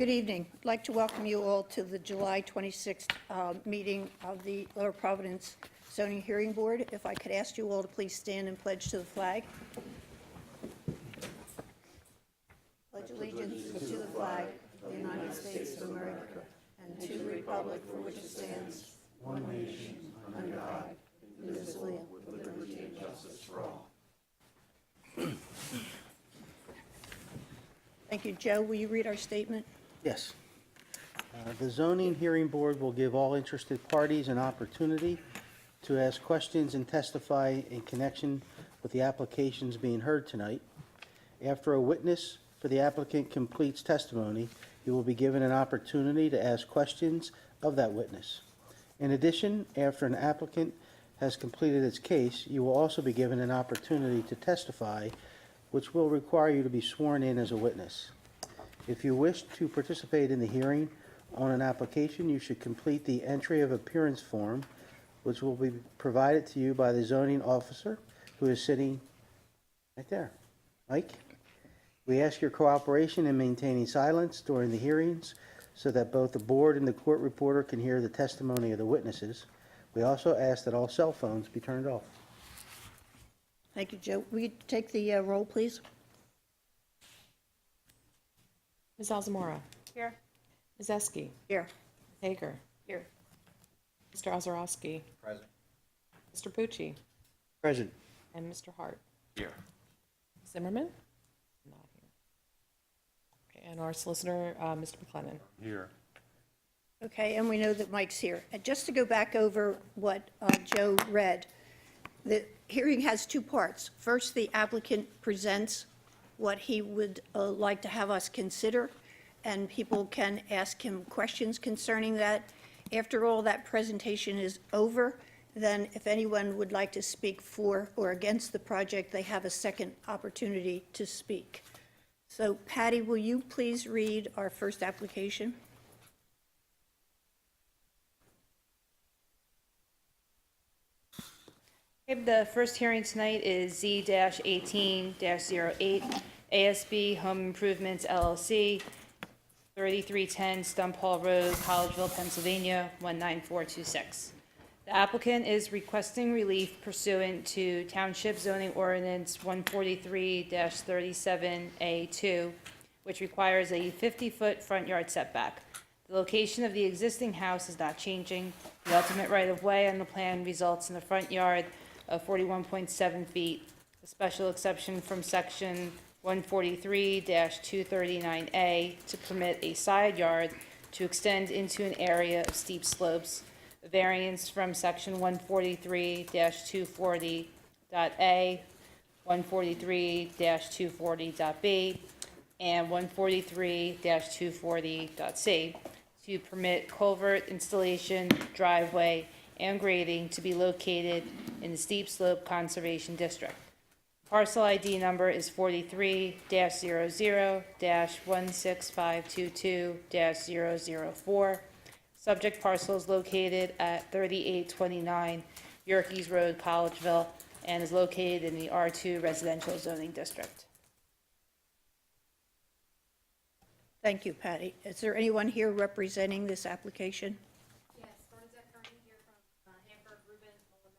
Good evening. I'd like to welcome you all to the July 26th meeting of the Lower Providence Zoning Hearing Board. If I could ask you all to please stand and pledge to the flag. Pledge allegiance to the flag of the United States of America and to the republic for which it stands, one nation, under God, indivisible, with liberty and justice for all. Thank you. Joe, will you read our statement? Yes. The zoning hearing board will give all interested parties an opportunity to ask questions and testify in connection with the applications being heard tonight. After a witness for the applicant completes testimony, you will be given an opportunity to ask questions of that witness. In addition, after an applicant has completed its case, you will also be given an opportunity to testify, which will require you to be sworn in as a witness. If you wish to participate in the hearing on an application, you should complete the entry of appearance form, which will be provided to you by the zoning officer, who is sitting right there. Mike? We ask your cooperation in maintaining silence during the hearings so that both the board and the court reporter can hear the testimony of the witnesses. We also ask that all cell phones be turned off. Thank you, Joe. Will you take the roll, please? Ms. Alzamora. Here. Ms. Eski. Here. Ms. Hager. Here. Mr. Ozorowski. Present. Mr. Pucci. Present. And Mr. Hart. Here. Zimmerman? Not here. Okay, and our solicitor, Mr. McLennan. Here. Okay, and we know that Mike's here. And just to go back over what Joe read, the hearing has two parts. First, the applicant presents what he would like to have us consider, and people can ask him questions concerning that. After all that presentation is over, then if anyone would like to speak for or against the project, they have a second opportunity to speak. So, Patty, will you please read our first application? The first hearing tonight is Z-18-08, ASB Home Improvements LLC, 3310 Stump Hall Road, Collegeville, Pennsylvania, 19426. The applicant is requesting relief pursuant to Township Zoning Ordinance 143-37A2, which requires a 50-foot front yard setback. The location of the existing house is not changing. The ultimate right-of-way on the plan results in a front yard of 41.7 feet. A special exception from section 143-239A to permit a side yard to extend into an area of steep slopes. A variance from section 143-240.A, 143-240.B, and 143-240.C to permit culvert installation, driveway, and grading to be located in the Steep Slope Conservation District. Parcel ID number is 43-00-16522-004. Subject parcel is located at 3829 Yerkes Road, Collegeville, and is located in the R2 Residential Zoning District. Thank you, Patty. Is there anyone here representing this application? Yes, Bernadette Kearney here from Hamburg, Rubin, on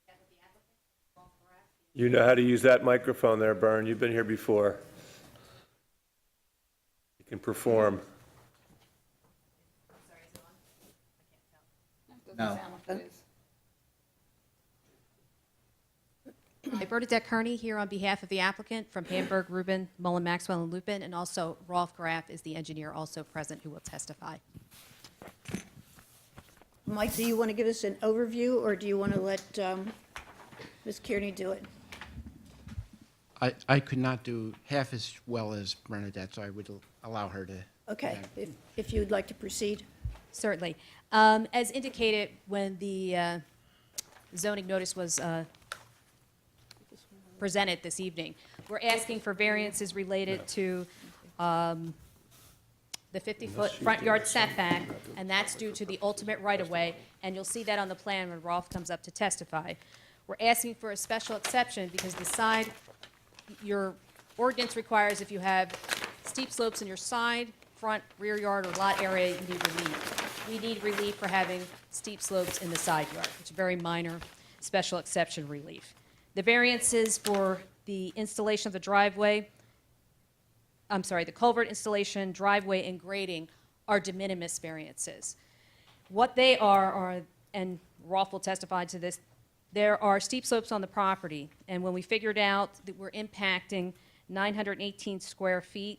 behalf of the applicant, Paul Farrar. You know how to use that microphone there, Bern. You've been here before. You can perform. Sorry, is it on? I can't tell. No. Hi, Bernadette Kearney here on behalf of the applicant from Hamburg, Rubin, Mullen, Maxwell, and Lupin, and also Rolf Graf is the engineer also present who will testify. Mike, do you want to give us an overview, or do you want to let Ms. Kearney do it? I could not do half as well as Bernadette, so I would allow her to. Okay, if you'd like to proceed. Certainly. As indicated when the zoning notice was presented this evening, we're asking for variances related to the 50-foot front yard setback, and that's due to the ultimate right-of-way, and you'll see that on the plan when Rolf comes up to testify. We're asking for a special exception because the side, your ordinance requires if you have steep slopes in your side front, rear yard, or lot area, you need relief. We need relief for having steep slopes in the side yard, which is very minor special exception relief. The variances for the installation of the driveway, the culvert installation, driveway, and grading are de minimis variances. What they are, and Rolf will testify to this, there are steep slopes on the property, and when we figured out that we're impacting 918 square feet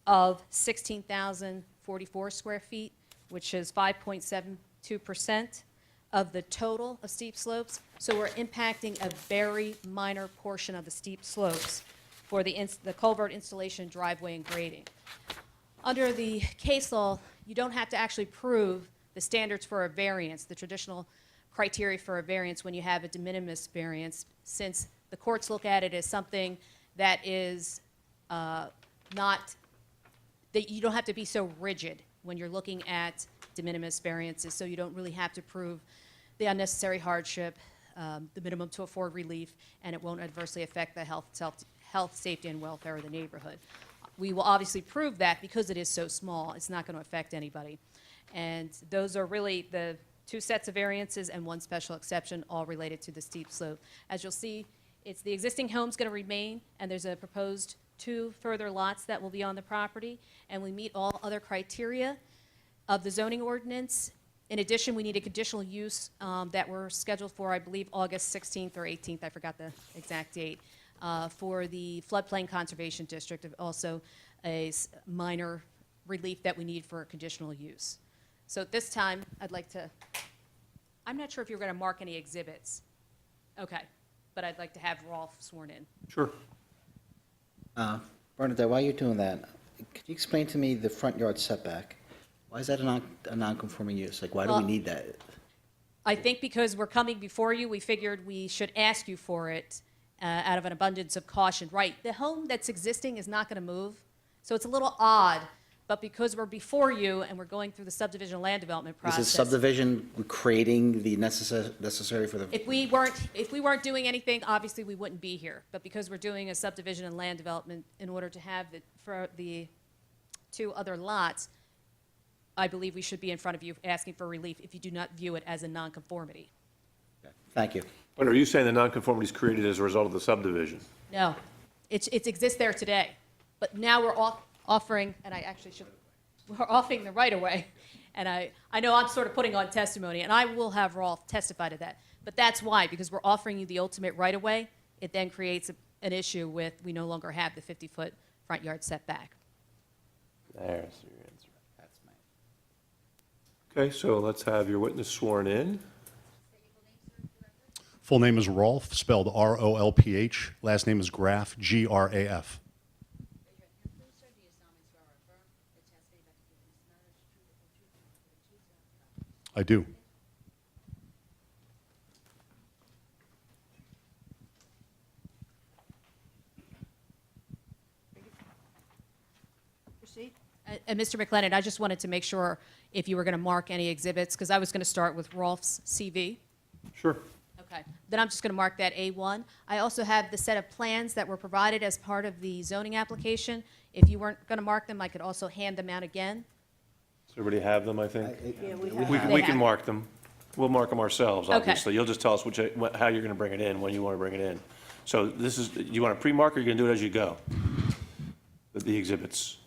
of 16,044 square feet, which is 5.72% of the total of steep slopes, so we're impacting a very minor portion of the steep slopes for the culvert installation, driveway, and grading. Under the case law, you don't have to actually prove the standards for a variance, the traditional criteria for a variance when you have a de minimis variance, since the courts look at it as something that is not, that you don't have to be so rigid when you're looking at de minimis variances, so you don't really have to prove the unnecessary hardship, the minimum to afford relief, and it won't adversely affect the health, safety, and welfare of the neighborhood. We will obviously prove that because it is so small, it's not going to affect anybody. And those are really the two sets of variances and one special exception, all related to the steep slope. As you'll see, it's the existing home's going to remain, and there's a proposed 2 further lots that will be on the property, and we meet all other criteria of the zoning ordinance. In addition, we need a conditional use that we're scheduled for, I believe, August 16th or 18th, I forgot the exact date, for the floodplain conservation district, also a minor relief that we need for a conditional use. So at this time, I'd like to, I'm not sure if you're going to mark any exhibits. Okay, but I'd like to have Rolf sworn in. Sure. Bernadette, while you're doing that, could you explain to me the front yard setback? Why is that a non-conforming use? Like, why do we Well, need that? I think because we're coming before you, we figured we should ask you for it out of an abundance of caution. Right, the home that's existing is not going to move, so it's a little odd, but because we're before you and we're going through the subdivision land development Is process. this subdivision creating the necessary for the? If we weren't doing anything, obviously we wouldn't be here. But because we're doing a subdivision and land development in order to have for the 2 other lots, I believe we should be in front of you asking for relief if you do not view it as a nonconformity. Thank you. But are you saying the nonconformity is created as a result of the subdivision? No, it exists there today. But now we're offering, and I actually should, we're offering the right-of-way. And I know I'm sort of putting on testimony, and I will have Rolf testify to that. But that's why, because we're offering you the ultimate right-of-way, it then creates an issue with we no longer have the 50-foot front yard setback. There's your answer. That's mine. Okay, so let's have your witness sworn in. Full name is Rolf, spelled R-O-L-P-H. Last name is Graf, G-R-A-F. I do. Proceed. And Mr. McLennan, I just wanted to make sure if you were going to mark any exhibits, because I was going to start with Rolf's CV. Sure. Okay, then I'm just going to mark that A1. I also have the set of plans that were provided as part of the zoning application. If you weren't going to mark them, I could also hand them out again. Does everybody have them, I think? Yeah, we We have. can- we can mark them. We'll mark them ourselves, Okay. obviously. You'll just tell us how you're going to bring it in, when you want to bring it in. So this is, you want to pre-mark or you're going to do it as you go? The exhibits.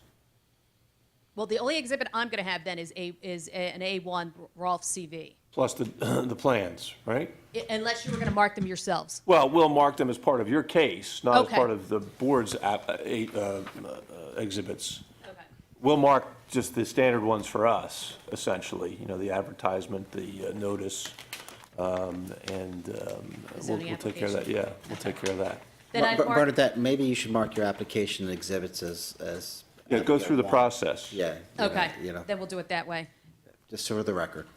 Well, the only exhibit I'm going to have then is an A1 Rolf CV, Plus the plans, right? unless you were going to mark them yourselves. Well, we'll mark them as part of your case, not as Okay. part of the board's exhibits. Okay. We'll mark just the standard ones for us, essentially, the advertisement, the notice, and zoning we'll take care of that, yeah, we'll take care of that. Then I mark, Bernadette, maybe you should mark your application and exhibits as. Yeah, go through the process. Yeah. okay, You know, then we'll do it that way. just for the record.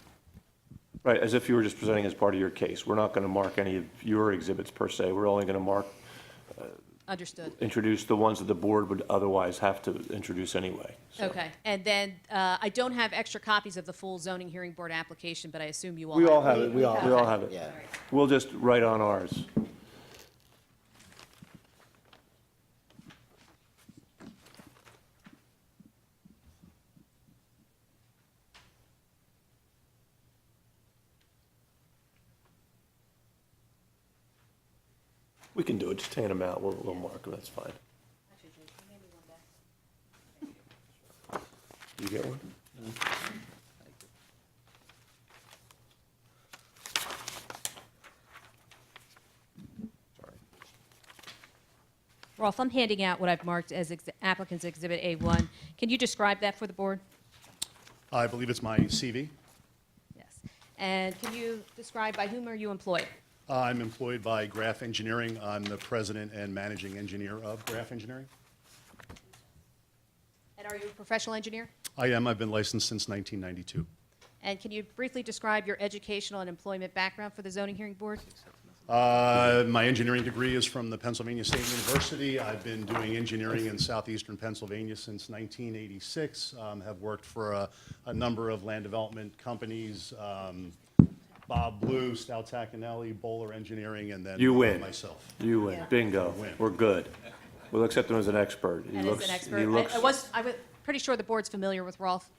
Right, as if you were just presenting as part of your case. We're not going to mark any of your exhibits per se. We're only going to mark, Understood. introduce the ones that the board would otherwise have to introduce anyway. So Okay, and then I don't have extra copies of the full zoning hearing board application, but I assume you all We have. all have it. it, we all have it. Yeah. We'll just write on ours. We can do it, just hand them out, we'll mark them, that's fine. You get one? Sorry. Rolf, I'm handing out what I've marked as applicant's Exhibit A1. Can you describe that for the board? I believe it's my CV. Yes. And can you describe by whom are you employed? I'm employed by Graph Engineering. I'm the president and managing engineer of Graph Engineering. And are you a professional engineer? I am. I've been licensed since 1992. And can you briefly describe your educational and employment background for the zoning hearing board? My engineering degree is from the Pennsylvania State University. I've been doing engineering in southeastern Pennsylvania since 1986. Have worked for a number of land development companies, Bob Blue, Stout Tacanelli, Bowler Engineering, and then You win. myself. You win, bingo, Win. we're good. We'll accept him as an expert. He And looks- as an he expert, looks- I was pretty sure the board's familiar with Rolf.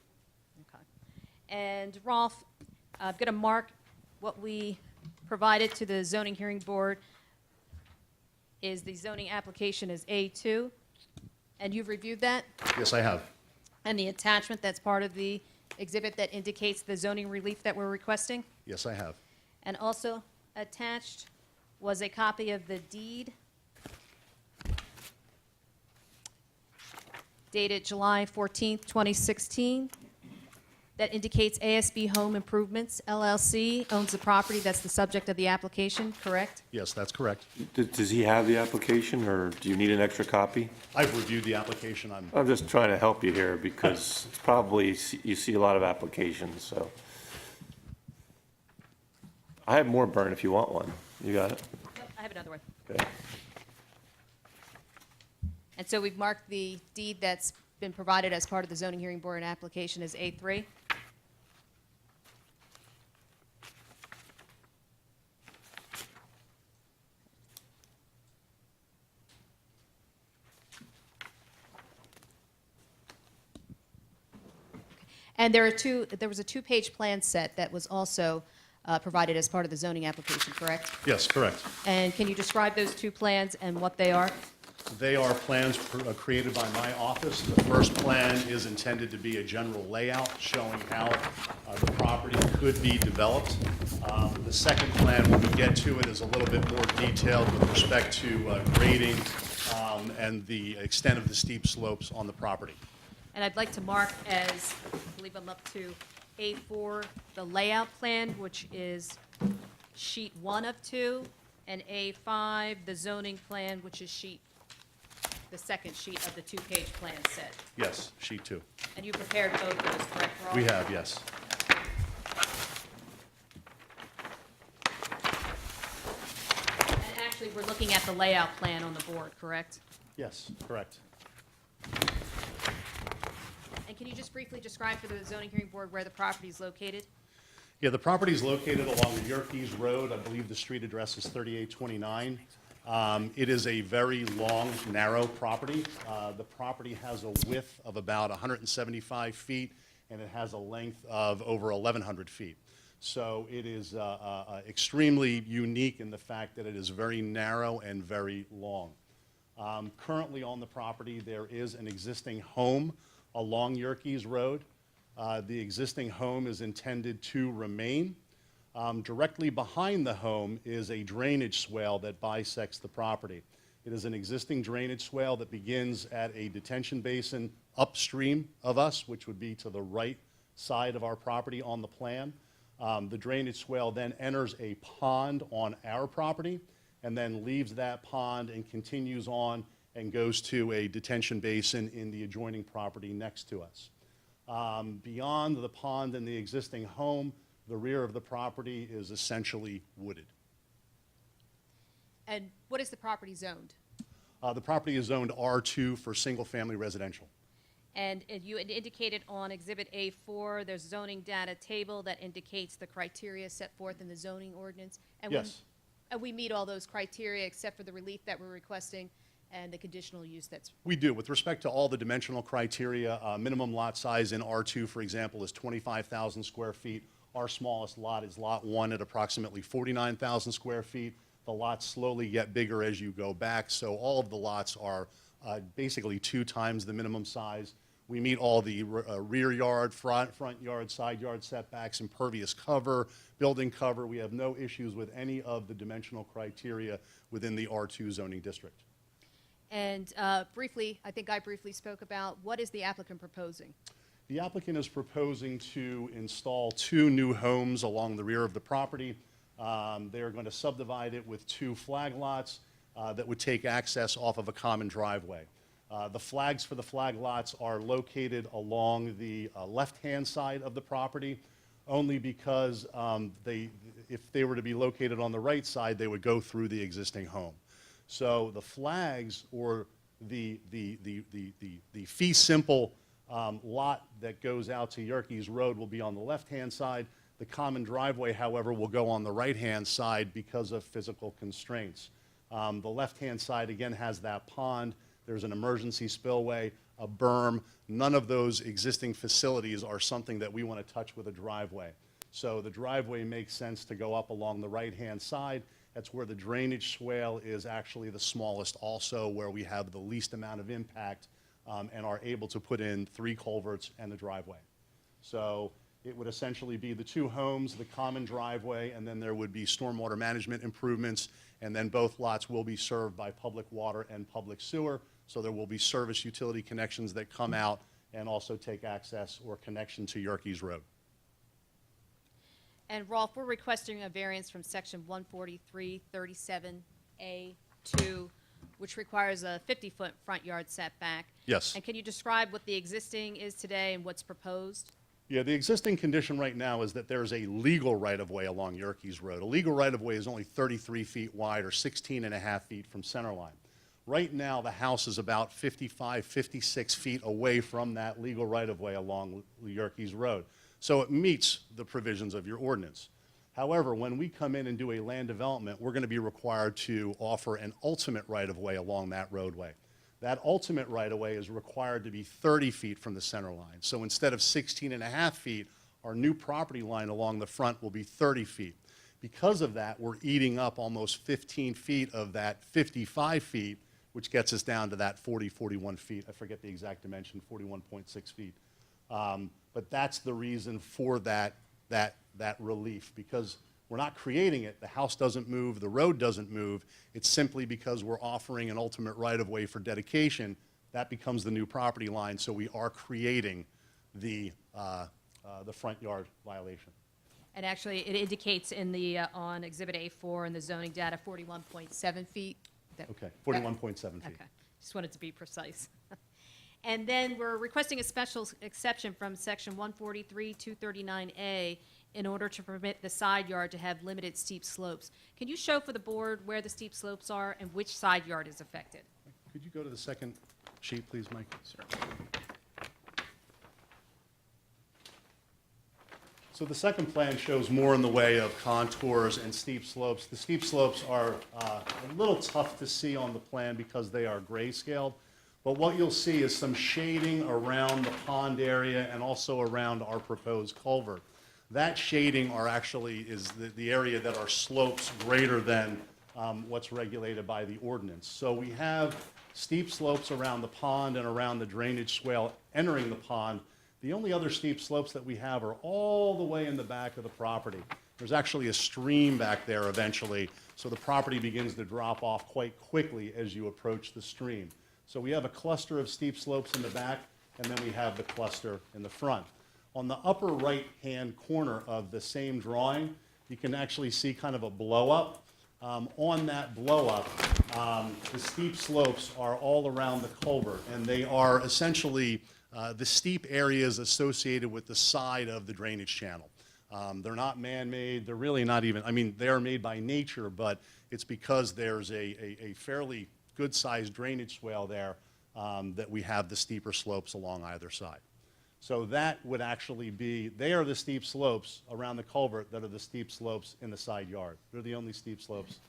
Okay. And Rolf, I'm going to mark what we provided to the zoning hearing board is the zoning application is A2, and you've reviewed that? Yes, I have. And the attachment that's part of the exhibit that indicates the zoning relief that we're requesting? Yes, I have. And also attached was a copy of the deed dated July 14th, 2016, that indicates ASB Home Improvements LLC owns the property that's the subject of the application, correct? Yes, that's correct. Does he have the application, or do you need an extra copy? I've reviewed the application. I'm just trying to help you here, because it's probably, you see a lot of applications, so. I have more, Bern, if you want one. You got it? Nope, I have another one. Okay. And so we've marked the deed that's been provided as part of the zoning hearing board application as A3. And there was a two-page plan set that was also provided as part of the zoning application, correct? Yes, correct. And can you describe those two plans and what they are? They are plans created by my office. The first plan is intended to be a general layout showing how the property could be developed. The second plan, when we get to it, is a little bit more detailed with respect to grading and the extent of the steep slopes on the property. And I'd like to mark as, I believe I'm up to A4, the layout plan, which is sheet 1 of 2, and A5, the zoning plan, which is the second sheet of the two-page plan set. Yes, sheet 2. And you prepared both those, correct, Rolf? We have, yes. And actually, we're looking at the layout plan on the board, correct? Yes, correct. And can you just briefly describe for the zoning hearing board where the property is located? Yeah, the property is located along the Yerkes Road. I believe the street address is 3829. It is a very long, narrow property. The property has a width of about 175 feet, and it has a length of over 1,100 feet. So it is extremely unique in the fact that it is very narrow and very long. Currently on the property, there is an existing home along Yerkes Road. The existing home is intended to remain. Directly behind the home is a drainage swale that bisects the property. It is an existing drainage swale that begins at a detention basin upstream of us, which would be to the right side of our property on the plan. The drainage swale then enters a pond on our property and then leaves that pond and continues on and goes to a detention basin in the adjoining property next to us. Beyond the pond and the existing home, the rear of the property is essentially wooded. And what is the property zoned? The property is zoned R2 for single-family residential. And you had indicated on Exhibit A4, there's zoning data table that indicates the criteria set forth in the zoning ordinance. And Yes. And we meet all those criteria except for the relief that we're requesting and the conditional use that's, We do. With respect to all the dimensional criteria, minimum lot size in R2, for example, is 25,000 square feet. Our smallest lot is Lot 1 at approximately 49,000 square feet. The The lots slowly get bigger as you go back, so all of the lots are basically 2 times the minimum size. We meet all the rear yard, front yard, side yard setbacks, impervious cover, building cover. We have no issues with any of the dimensional criteria within the R2 zoning district. And briefly, I think I briefly spoke about, what is the applicant proposing? The applicant is proposing to install 2 new homes along the rear of the property. They are going to subdivide it with 2 flag lots that would take access off of a common driveway. The flags for the flag lots are located along the left-hand side of the property, only because if they were to be located on the right side, they would go through the existing home. So the flags, or the fee simple lot that goes out to Yerkes Road, will be on the left-hand side. The common driveway, however, will go on the right-hand side because of physical constraints. The left-hand side, again, has that pond. There's an emergency spillway, a berm. None of those existing facilities are something that we want to touch with a driveway. So the driveway makes sense to go up along the right-hand side. That's where the drainage swale is actually the smallest also, where we have the least amount of impact and are able to put in 3 culverts and the driveway. So it would essentially be the 2 homes, the common driveway, and then there would be stormwater management improvements, and then both lots will be served by public water and public sewer. So there will be service utility connections that come out and also take access or connection to Yerkes Road. And Rolf, we're requesting a variance from section 143-37A2, which requires a 50-foot front yard setback. Yes. And can you describe what the existing is today and what's proposed? Yeah, the existing condition right now is that there's a legal right-of-way along Yerkes Road. A legal right-of-way is only 33 feet wide, or 16.5 feet from center line. Right now, the house is about 55, 56 feet away from that legal right-of-way along Yerkes Road. So it meets the provisions of your ordinance. However, when we come in and do a land development, we're going to be required to offer an ultimate right-of-way along that roadway. That ultimate right-of-way is required to be 30 feet from the center line. So instead of 16.5 feet, our new property line along the front will be 30 feet. Because of that, we're eating up almost 15 feet of that 55 feet, which gets us down to that 41 feet. I forget the exact dimension, 41.6 feet. But that's the reason for that relief, because we're not creating it. The house doesn't move, the road doesn't move. It's simply because we're offering an ultimate right-of-way for dedication. That becomes the new property line, so we are creating the front yard violation. And actually, it indicates in the, on Exhibit A4 in the zoning data, 41.7 feet. Okay, 41.7 feet. Okay, just wanted to be precise. And then we're requesting a special exception from section 143-239A in order to permit the side yard to have limited steep slopes. Can you show for the board where the steep slopes are and which side yard is affected? Could you go to the second sheet, please, Mike? So the second plan shows more in the way of contours and steep slopes. The steep slopes are a little tough to see on the plan because they are grayscaled. But what you'll see is some shading around the pond area and also around our proposed culvert. That shading is the area that are slopes greater than what's regulated by the ordinance. So we have steep slopes around the pond and around the drainage swale entering the pond. The only other steep slopes that we have are all the way in the back of the property. There's actually a stream back there eventually, so the property begins to drop off quite quickly as you approach the stream. So we have a cluster of steep slopes in the back, and then we have the cluster in the front. On the upper right-hand corner of the same drawing, you can actually see kind of a blow-up. On that blow-up, the steep slopes are all around the culvert, and they are essentially the steep areas associated with the side of the drainage channel. They're not man-made. They're really not even, I mean, they are made by nature, but it's because there's a fairly good-sized drainage swale there that we have the steeper slopes along either side. So that would actually be, they are the steep slopes around the culvert that are the steep slopes in the side yard. They're the only steep slopes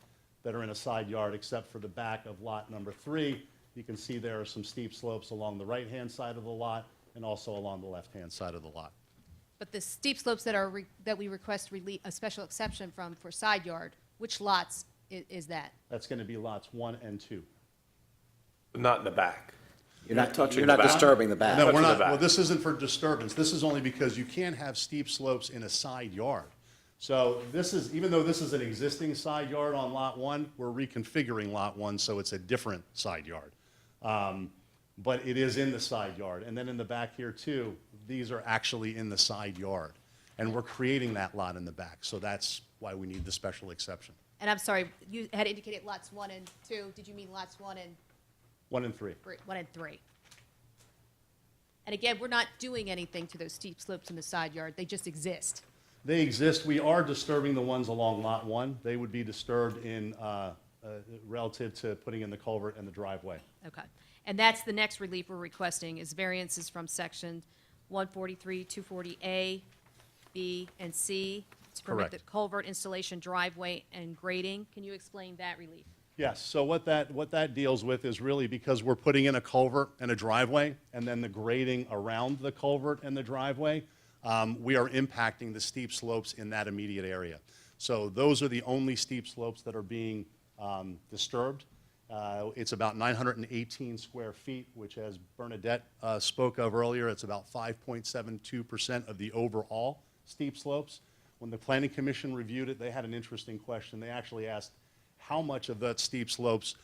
that are in a side yard except for the back of lot number 3. You can see there are some steep slopes along the right-hand side of the lot and also along the left-hand side of the lot. But the steep slopes that are that we request a special exception from for side yard, which lots is that? That's going to be lots 1 and 2. Not in the back. You're not touching you're the not back. disturbing the back. No, we're Touching the not, back. well, this isn't for disturbance. This is only because you can't have steep slopes in a side yard. So this is, even though this is an existing side yard on Lot 1, we're reconfiguring Lot 1, so it's a different side yard. But it is in the side yard. And then in the back here too, these are actually in the side yard. And we're creating that lot in the back, so that's why we need the special exception. And I'm sorry, you had indicated lots 1 and 2. Did you mean lots 1 and 1 and 3. 1 and 3? And again, we're not doing anything to those steep slopes in the side yard. They just exist. They exist. We are disturbing the ones along Lot 1. They would be disturbed in, relative to putting in the culvert and the driveway. Okay. And that's the next relief we're requesting is variances from section 143, 240A, B, and C to permit the Correct. culvert installation, driveway, and grading. Can you explain that relief? Yes, so what that deals with is really because we're putting in a culvert and a driveway, and then the grading around the culvert and the driveway, we are impacting the steep slopes in that immediate area. So those are the only steep slopes that are being disturbed. It's about 918 square feet, which, as Bernadette spoke of earlier, it's about 5.72% of the overall steep slopes. When the Planning Commission reviewed it, they had an interesting question. They actually asked, how much of that steep slopes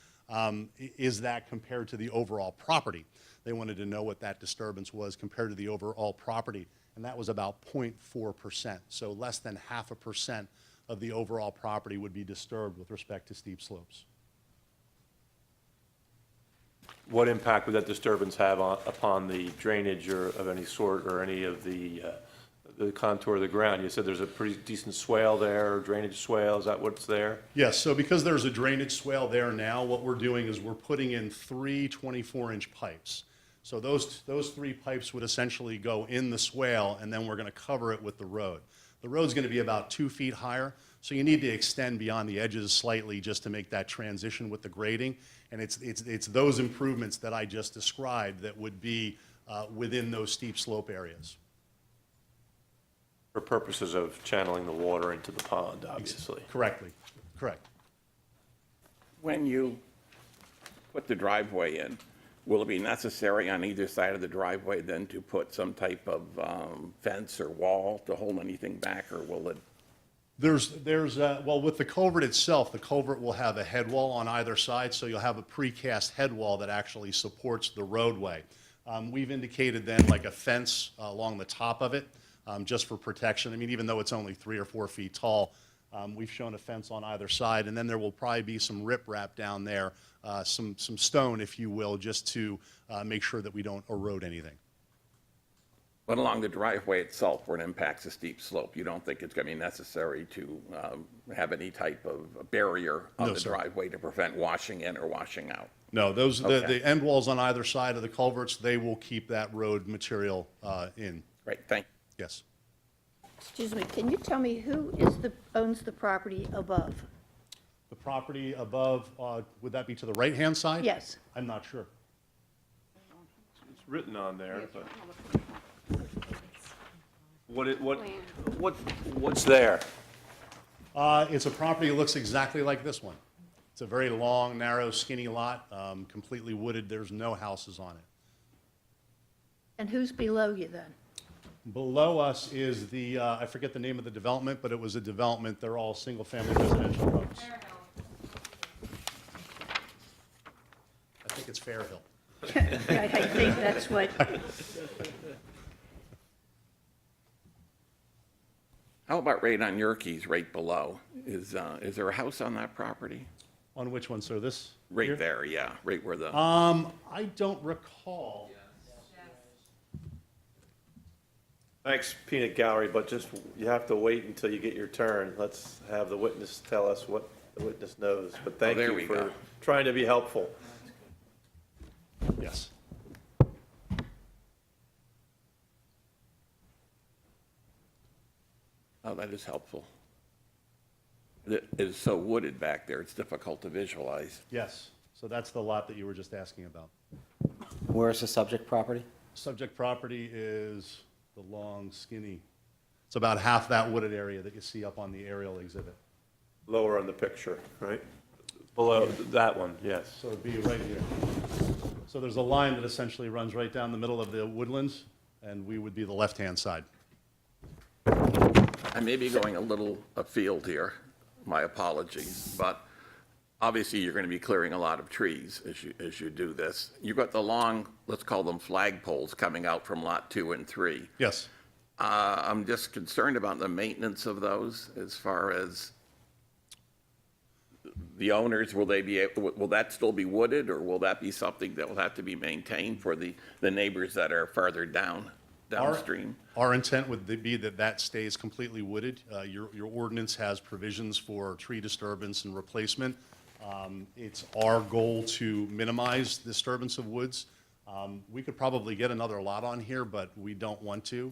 is that compared to the overall property? They wanted to know what that disturbance was compared to the overall property, and that was about 0.4%. So less than 0.5% of the overall property would be disturbed with respect to steep slopes. What impact would that disturbance have upon the drainage or of any sort or any of the contour of the ground? You said there's a pretty decent swale there, or drainage swale, is that what's there? Yes, so because there's a drainage swale there now, what we're doing is we're putting in 3 24-inch pipes. So those 3 pipes would essentially go in the swale, and then we're going to cover it with the road. The road's going to be about 2 feet higher, so you need to extend beyond the edges slightly just to make that transition with the grading. And it's those improvements that I just described that would be within those steep slope areas. For purposes of channeling the water into the pond, obviously. Correctly, correct. When you put the driveway in, will it be necessary on either side of the driveway then to put some type of fence or wall to hold anything back, or will it? Well, with the culvert itself, the culvert will have a head wall on either side, so you'll have a precast head wall that actually supports the roadway. We've indicated then like a fence along the top of it, just for protection. I mean, even though it's only 3 or 4 feet tall, we've shown a fence on either side, and then there will probably be some riprap down there, some stone, if you will, just to make sure that we don't erode anything. But along the driveway itself, where it impacts a steep slope, you don't think it's going to be necessary to have any type of barrier on No, the sir. driveway to prevent washing in or washing out? No, those, Okay. the end walls on either side of the culverts, they will keep that road material in, Great, thank you. yes. Excuse me, can you tell me who owns the property above? The property above, would that be to the right-hand side? Yes. I'm not sure. It's written on there, but. What's there? It's a property that looks exactly like this one. It's a very long, narrow, skinny lot, completely wooded. There's no houses on it. And who's below you then? Below us is the, I forget the name of the development, but it was a development. They're all single-family residential homes. I think it's Fair Hill. I think that's what, How about right on Yerkes, right below? Is there a house on that property? On which one, sir? This? Right here? there, yeah, right where the, I don't recall. Thanks, Peanut Gallery, but just, you have to wait until you get your turn. Let's have the witness tell us what the witness knows. But thank there you we for go. trying to be helpful. Yes. oh, that is helpful. It is so wooded back there, it's difficult to visualize. Yes. So that's the lot that you were just asking about. Where's the subject property? Subject property is the long, skinny. It's about half that wooded area that you see up on the aerial exhibit. Lower on the picture, right? Below that one, yes. So it'd be right here. So there's a line that essentially runs right down the middle of the woodlands, and we would be the left-hand side. I may be going a little afield here, my apologies, but obviously you're going to be clearing a lot of trees as you do this. You've got the long, let's call them flagpoles, coming out from lot 2 and 3. Yes. I'm just concerned about the maintenance of those as far as the owners, will that still be wooded, or will that be something that will have to be maintained for the neighbors that are farther downstream? Our intent would be that that stays completely wooded. Your ordinance has provisions for tree disturbance and replacement. It's our goal to minimize disturbance of woods. We could probably get another lot on here, but we don't want to.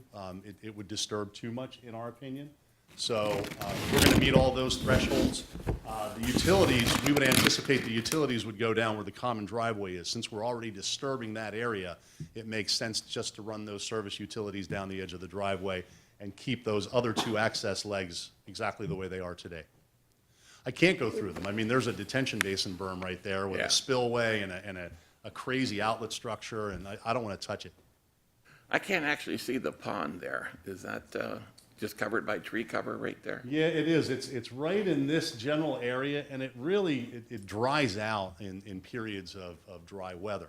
It would disturb too much, in our opinion. So we're going to meet all those thresholds. The utilities, we would anticipate the utilities would go down where the common driveway is. Since we're already disturbing that area, it makes sense just to run those service utilities down the edge of the driveway and keep those other 2 access legs exactly the way they are today. I can't go through them. I mean, there's a detention basin berm right there with Yeah. a spillway and a crazy outlet structure, and I don't want to touch it. I can't actually see the pond there. Is that just covered by tree cover right there? Yeah, it is. It's right in this general area, and it really, it dries out in periods of dry weather.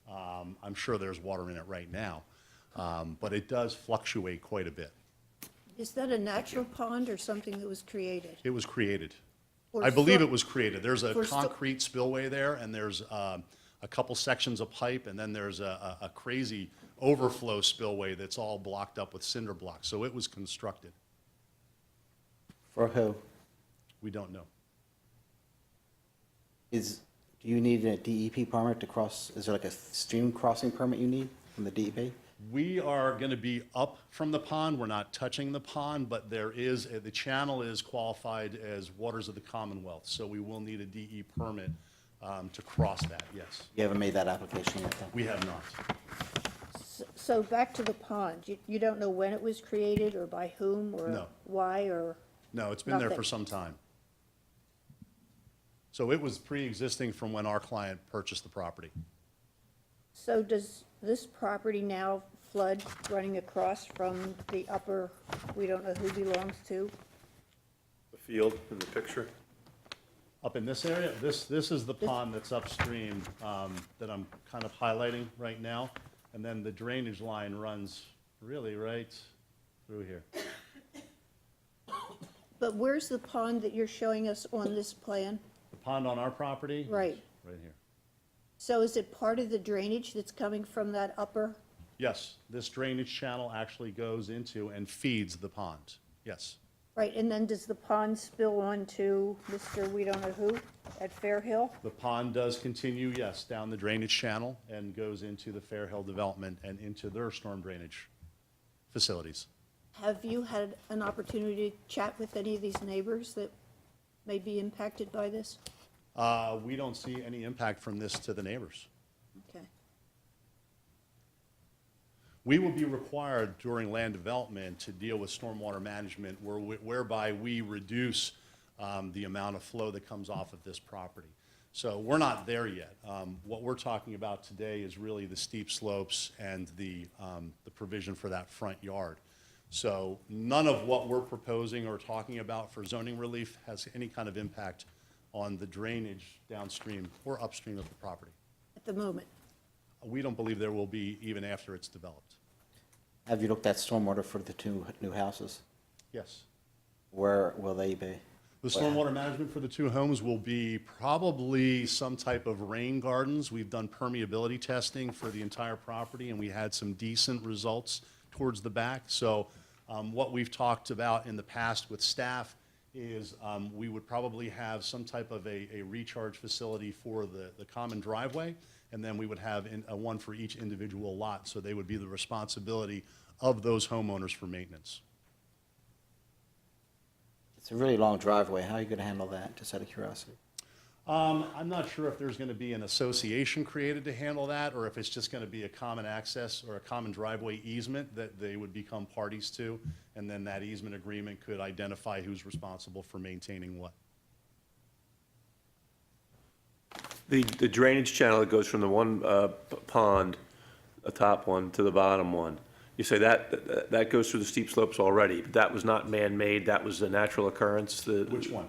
I'm sure there's water in it right now, but it does fluctuate quite a bit. Is that a natural pond or something that was created? It was created. Or I believe sto- it was created. There's a for sto- concrete spillway there, and there's a couple sections of pipe, and then there's a crazy overflow spillway that's all blocked up with cinder blocks. So it was constructed. For who? We don't know. Do you need a DEP permit to cross, is there like a stream crossing permit you need from the DEP? We are going to be up from the pond. We're not touching the pond, but there is, the channel is qualified as waters of the Commonwealth, so we will need a DE permit to cross that, yes. You haven't made that application yet, then? We have not. So back to the pond, you don't know when it was created or by whom or No. why or? No, it's been there for Nothing. some time. So it was pre-existing from when our client purchased the property. So does this property now flood running across from the upper, we don't know who belongs to? The field in the picture? Up in this area, this is the pond that's upstream that I'm kind of highlighting right now. And then the drainage line runs really right through here. But where's the pond that you're showing us on this plan? The pond on our property? Right. Right here. So is it part of the drainage that's coming from that upper? Yes, this drainage channel actually goes into and feeds the pond. Yes. Right, and then does the pond spill onto Mr. we don't know who at Fair Hill? The pond does continue, yes, down the drainage channel and goes into the Fair Hill development and into their storm drainage facilities. Have you had an opportunity to chat with any of these neighbors that may be impacted by this? We don't see any impact from this to the neighbors. Okay. We will be required during land development to deal with stormwater management whereby we reduce the amount of flow that comes off of this property. So we're not there yet. What we're talking about today is really the steep slopes and the provision for that front yard. So none of what we're proposing or talking about for zoning relief has any kind of impact on the drainage downstream or upstream of the property. At the moment? We don't believe there will be even after it's developed. Have you looked at stormwater for the 2 new houses? Yes. Where will they be? The stormwater management for the 2 homes will be probably some type of rain gardens. We've done permeability testing for the entire property, and we had some decent results towards the back. So what we've talked about in the past with staff is we would probably have some type of a recharge facility for the common driveway, and then we would have one for each individual lot, so they would be the responsibility of those homeowners for maintenance. It's a really long driveway. How are you going to handle that, just out of curiosity? I'm not sure if there's going to be an association created to handle that, or if it's just going to be a common access or a common driveway easement that they would become parties to, and then that easement agreement could identify who's responsible for maintaining what. The drainage channel that goes from the one pond, the top one, to the bottom one, you say that goes through the steep slopes already, but that was not man-made, that was a natural occurrence? Which one?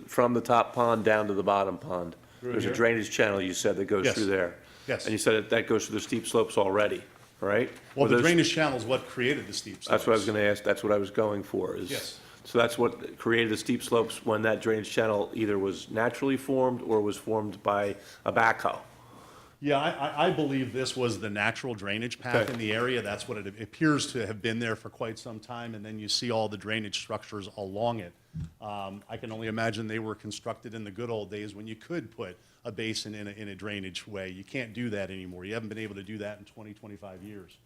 From the top pond down to the bottom pond. Through There's a here? drainage channel, you said, that goes Yes. through there. Yes. And you said that goes through the steep slopes already, right? Well, Were the those- drainage channel is what created the steep slopes. That's what I was gonna ask, that's what I was going for, is. Yes. So that's what created the steep slopes when that drainage channel either was naturally formed or was formed by a backhoe? Yeah, I believe this was the natural drainage path Okay. in the area. That's what it appears to have been there for quite some time, and then you see all the drainage structures along it. I can only imagine they were constructed in the good old days when you could put a basin in a drainage way. You can't do that anymore. You haven't been able to do that in 20, 25 years.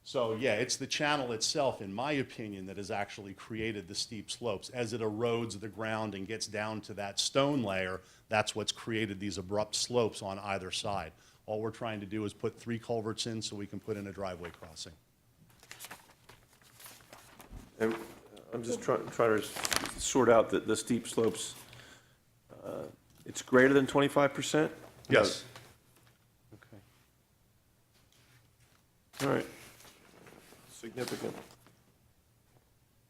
So, yeah, it's the channel itself, in my opinion, that has actually created the steep slopes. As it erodes the ground and gets down to that stone layer, that's what's created these abrupt slopes on either side. All we're trying to do is put 3 culverts in so we can put in a driveway crossing. And I'm just trying to sort out the steep slopes. It's greater than 25%? Yes. Okay. All right. Significant.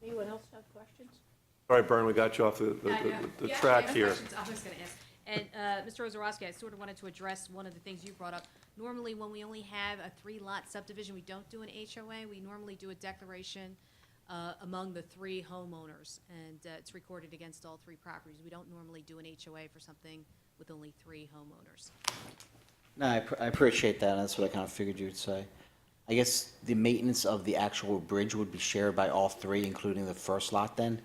Anyone else have questions? All right, Bern, we got you off the track here. I was going to ask. And, Mr. Ozorowski, I sort of wanted to address one of the things you brought up. Normally, when we only have a 3-lot subdivision, we don't do an HOA. We normally do a declaration among the 3 homeowners, and it's recorded against all 3 properties. We don't normally do an HOA for something with only 3 homeowners. No, I appreciate that, and that's what I kind of figured you'd say. I guess the maintenance of the actual bridge would be shared by all 3, including the first lot then?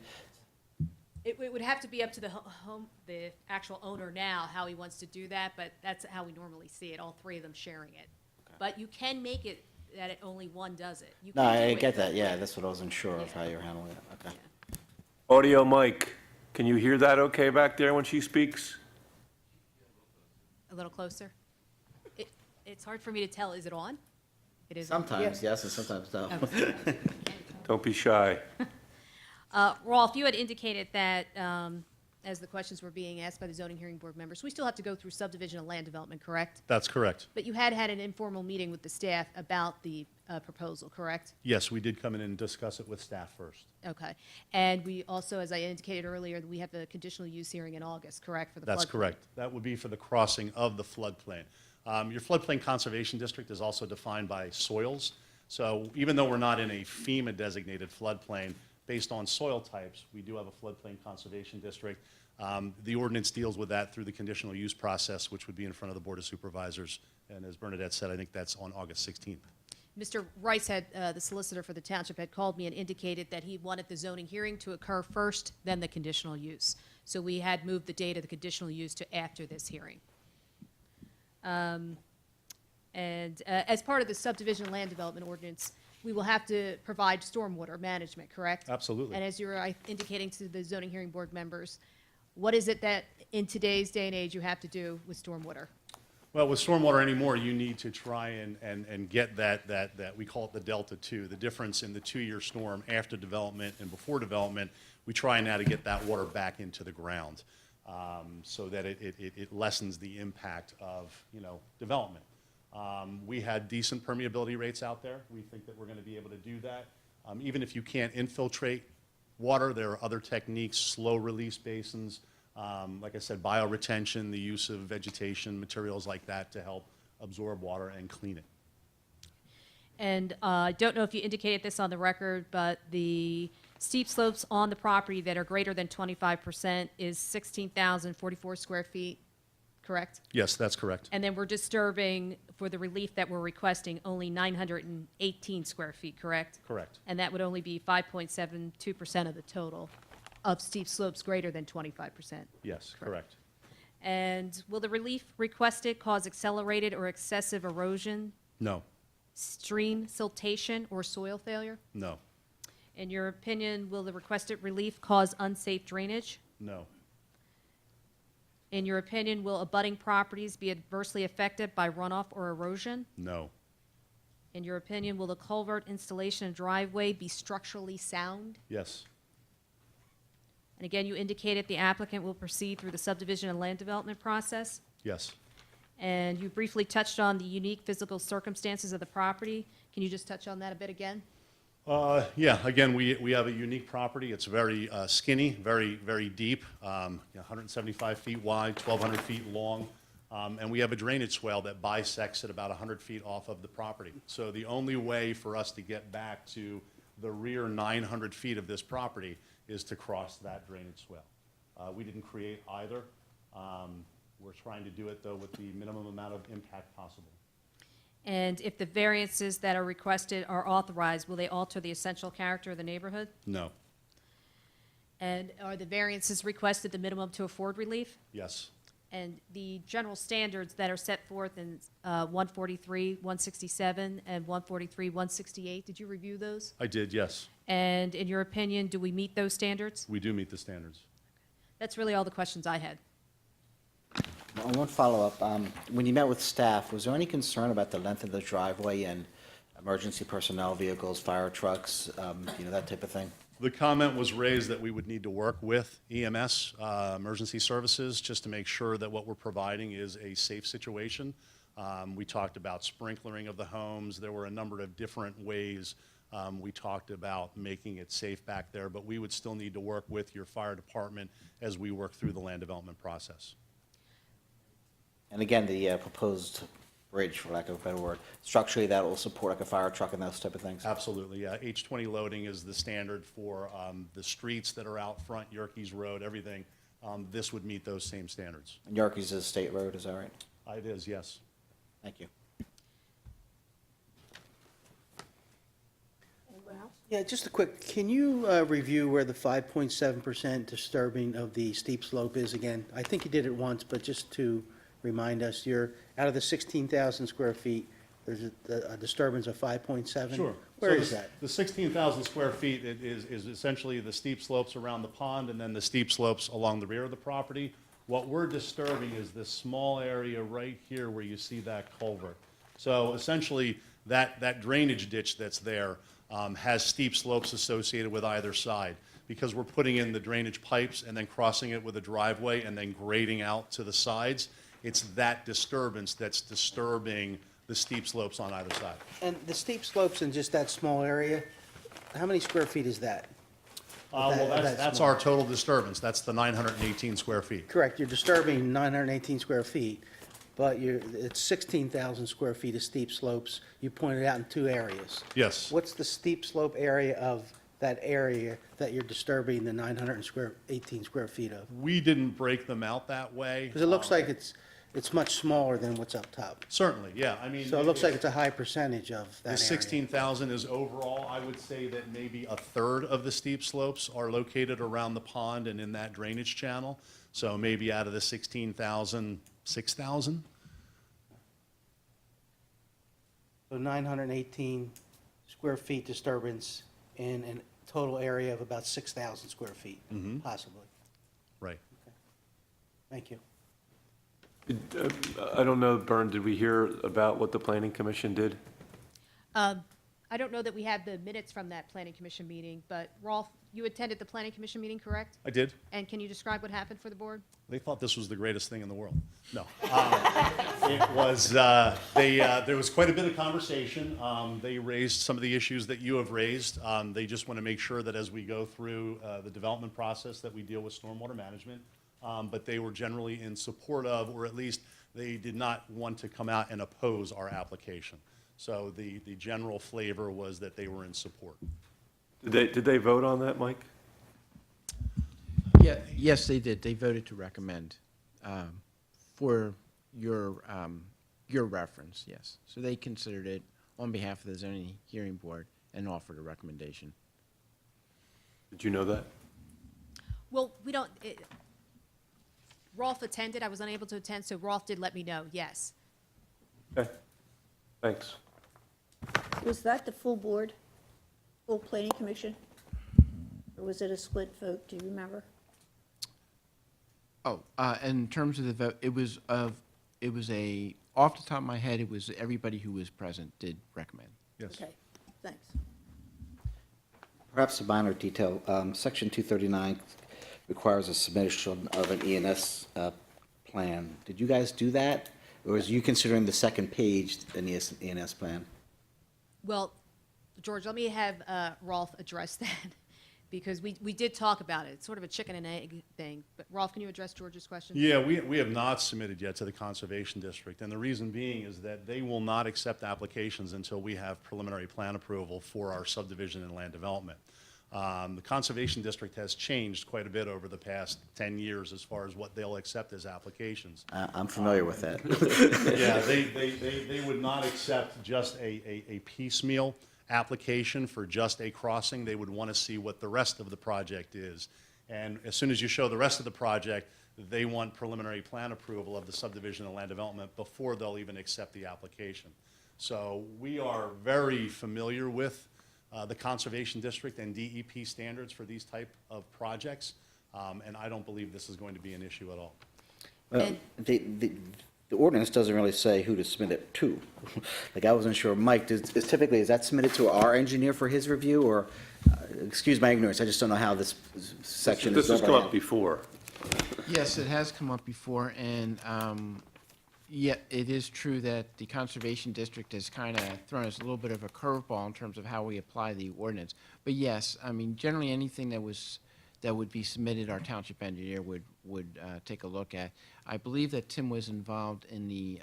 It would have to be up to the actual owner now, how he wants to do that, but that's how we normally see it, all 3 of them sharing it. But you can make it that only one does it. You No, can do I it get that, both yeah, ways. that's what I wasn't sure of, Yeah. how you're handling it, okay. Yeah. Audio mic, can you hear that okay back there when she speaks? A little closer. It's hard for me to tell, is it on? It is. Sometimes, yes, and sometimes no. Okay. Don't be shy. Rolf, you had indicated that, as the questions were being asked by the zoning hearing board members, we still have to go through subdivision and land development, correct? That's correct. But you had an informal meeting with the staff about the proposal, correct? Yes, we did come in and discuss it with staff first. Okay. And we also, as I indicated earlier, we have a conditional use hearing in August, correct, for the floodplain? That's correct. That would be for the crossing of the floodplain. Your floodplain conservation district is also defined by soils. So even though we're not in a FEMA-designated floodplain, based on soil types, we do have a floodplain conservation district. The ordinance deals with that through the conditional use process, which would be in front of the Board of Supervisors. And as Bernadette said, I think that's on August 16th. Mr. Rice had, the solicitor for the township had called me and indicated that he wanted the zoning hearing to occur first, then the conditional use. So we had moved the date of the conditional use to after this hearing. As part of the subdivision land development ordinance, we will have to provide stormwater management, correct? Absolutely. And as you're indicating to the zoning hearing board members, what is it that in today's day and age you have to do with stormwater? Well, with stormwater anymore, you need to try and get that, we call it the delta 2, the difference in the 2-year storm after development and before development. We try now to get that water back into the ground so that it lessens the impact of, development. We had decent permeability rates out there. We think that we're going to be able to do that. Even if you can't infiltrate water, there are other techniques, slow release basins, like I said, bioretention, the use of vegetation, materials like that to help absorb water and clean it. And I don't know if you indicated this on the record, but the steep slopes on the property that are greater than 25% is 16,044 square feet, correct? Yes, that's correct. And then we're disturbing, for the relief that we're requesting, only 918 square feet, correct? Correct. And that would only be 5.72% of the total of steep slopes greater than 25%. Yes, correct. And will the relief requested cause accelerated or excessive erosion, No, stream siltation, or soil failure? no, In your opinion, will the requested relief cause unsafe drainage? no, In your opinion, will abutting properties be adversely affected by runoff or erosion? no, In your opinion, will the culvert installation and driveway be structurally sound? yes, And again, you indicated the applicant will proceed through the subdivision and land development process. Yes. And you briefly touched on the unique physical circumstances of the property. Can you just touch on that a bit again? Yeah, again, we have a unique property. It's very skinny, very deep, 175 feet wide, 1,200 feet long. And we have a drainage swale that bisects it about 100 feet off of the property. So the only way for us to get back to the rear 900 feet of this property is to cross that drainage swale. We didn't create either. We're trying to do it, though, with the minimum amount of impact possible. And if the variances that are requested are authorized, will they alter the essential character of the neighborhood? No. And are the variances requested the minimum to afford relief? Yes. And the general standards that are set forth in 143, 167, and 143, 168, did you review those? I did, yes. And in your opinion, do we meet those standards? We do meet the standards. That's really all the questions I had. One follow-up. When you met with staff, was there any concern about the length of the driveway and emergency personnel vehicles, fire trucks, that type of thing? The comment was raised that we would need to work with EMS, emergency services, just to make sure that what we're providing is a safe situation. We talked about sprinklering of the homes. There were a number of different ways we talked about making it safe back there, but we would still need to work with your fire department as we work through the land development process. And again, the proposed bridge, for lack of a better word, structurally that will support like a fire truck and those type of things? Absolutely, yeah. H20 loading is the standard for the streets that are out front, Yerkes Road, everything. This would meet those same standards. And Yerkes is a state road, is that right? It is, yes. Thank you. Yeah, just a quick, can you review where the 5.7% disturbing of the steep slope is again? I think you did it once, but just to remind us, you're, out of the 16,000 square feet, there's a disturbance of 5.7? Sure. Where So is that? The 16,000 square feet is essentially the steep slopes around the pond and then the steep slopes along the rear of the property. What we're disturbing is this small area right here where you see that culvert. So essentially, that drainage ditch that's there has steep slopes associated with either side. Because we're putting in the drainage pipes and then crossing it with a driveway and then grading out to the sides, it's that disturbance that's disturbing the steep slopes on either side. And the steep slopes in just that small area, how many square feet is that? Well, that that's small. our total disturbance. That's the 918 square feet. Correct, you're disturbing 918 square feet, but it's 16,000 square feet of steep slopes. You pointed out in two areas. Yes. What's the steep slope area of that area that you're disturbing the 918 square feet of? We didn't break them out that way. Because it looks like it's much smaller than what's up top. Certainly, yeah. I mean. So it looks like it's a high percentage of that The area. 16,000 is overall. I would say that maybe a third of the steep slopes are located around the pond and in that drainage channel. So maybe out of the 16,000, 6,000? So 918 square feet disturbance in a total area of about 6,000 square feet, possibly. Right. Thank you. I don't know, Bern, did we hear about what the planning commission did? I don't know that we had the minutes from that planning commission meeting, but Rolf, you attended the planning commission meeting, correct? I did. And can you describe what happened for the board? They thought this was the greatest thing in the world. No. It was, there was quite a bit of conversation. They raised some of the issues that you have raised. They just want to make sure that as we go through the development process that we deal with stormwater management. But they were generally in support of, or at least they did not want to come out and oppose our application. So the general flavor was that they were in support. Did they vote on that, Mike? Yeah, yes, they did. They voted to recommend for your reference, yes. So they considered it on behalf of the zoning hearing board and offered a recommendation. Did you know that? Well, we don't, Rolf attended, I was unable to attend, so Rolf did let me know, yes. Okay, thanks. Was that the full board, full planning commission? Or was it a split vote, do you remember? Oh, in terms of the vote, it was off the top of my head, it was everybody who was present did recommend. Yes. Okay, thanks. Perhaps a minor detail. Section 239 requires a submission of an ENS plan. Did you guys do that? Or is you considering the second page an ENS plan? Well, George, let me have Rolf address that, because we did talk about it. It's sort of a chicken and egg thing. But Rolf, can you address George's question? Yeah, we have not submitted yet to the Conservation District, and the reason being is that they will not accept applications until we have preliminary plan approval for our subdivision and land development. The Conservation District has changed quite a bit over the past 10 years as far as what they'll accept as applications. I'm familiar with that. Yeah, they would not accept just a piecemeal application for just a crossing. They would want to see what the rest of the project is. And as soon as you show the rest of the project, they want preliminary plan approval of the subdivision and land development before they'll even accept the application. So we are very familiar with the Conservation District and DEP standards for these type of projects, and I don't believe this is going to be an issue at all. Well, the ordinance doesn't really say who to submit it to. Like, I wasn't sure, Mike, is that submitted to our engineer for his review, or, excuse my ignorance, I just don't know how this section is. This has come up before. Yes, it has come up before, and yeah, it is true that the Conservation District has kind of thrown us a little bit of a curveball in terms of how we apply the ordinance. But yes, I mean, generally anything that would be submitted, our township engineer would take a look at. I believe that Tim was involved in the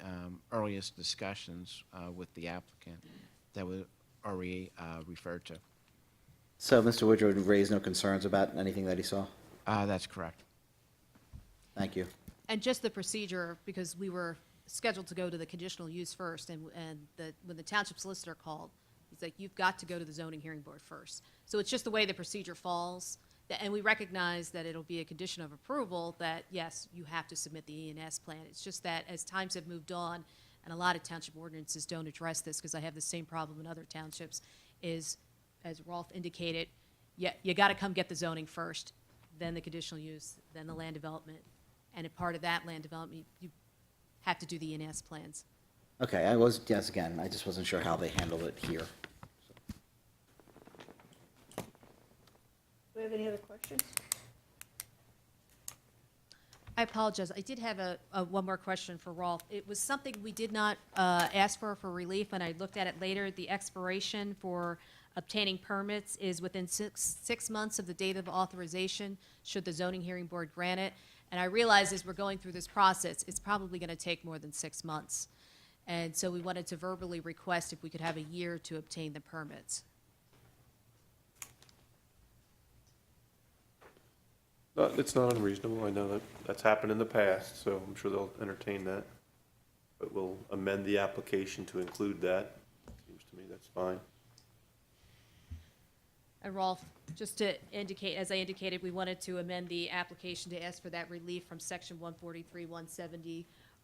earliest discussions with the applicant that were already referred to. So Mr. Woodrow raised no concerns about anything that he saw? That's correct. Thank you. And just the procedure, because we were scheduled to go to the conditional use first, and when the township solicitor called, he's like, you've got to go to the zoning hearing board first. So it's just the way the procedure falls, and we recognize that it'll be a condition of approval that, yes, you have to submit the ENS plan. It's just that as times have moved on, and a lot of township ordinances don't address this, because I have the same problem in other townships, is, as Rolf indicated, you got to come get the zoning first, then the conditional use, then the land development. And a part of that land development, you have to do the ENS plans. Okay, yes, again, I just wasn't sure how they handled it here. Do we have any other questions? I apologize. I did have one more question for Rolf. It was something we did not ask for relief, and I looked at it later. The expiration for obtaining permits is within six months of the date of authorization, should the zoning hearing board grant it. And I realize as we're going through this process, it's probably going to take more than 6 months. And so we wanted to verbally request if we could have a year to obtain the permits. It's not unreasonable. I know that that's happened in the past, so I'm sure they'll entertain that. But we'll amend the application to include that. Seems to me that's fine. And Rolf, just to indicate, as I indicated, we wanted to amend the application to ask for that relief from section 143-170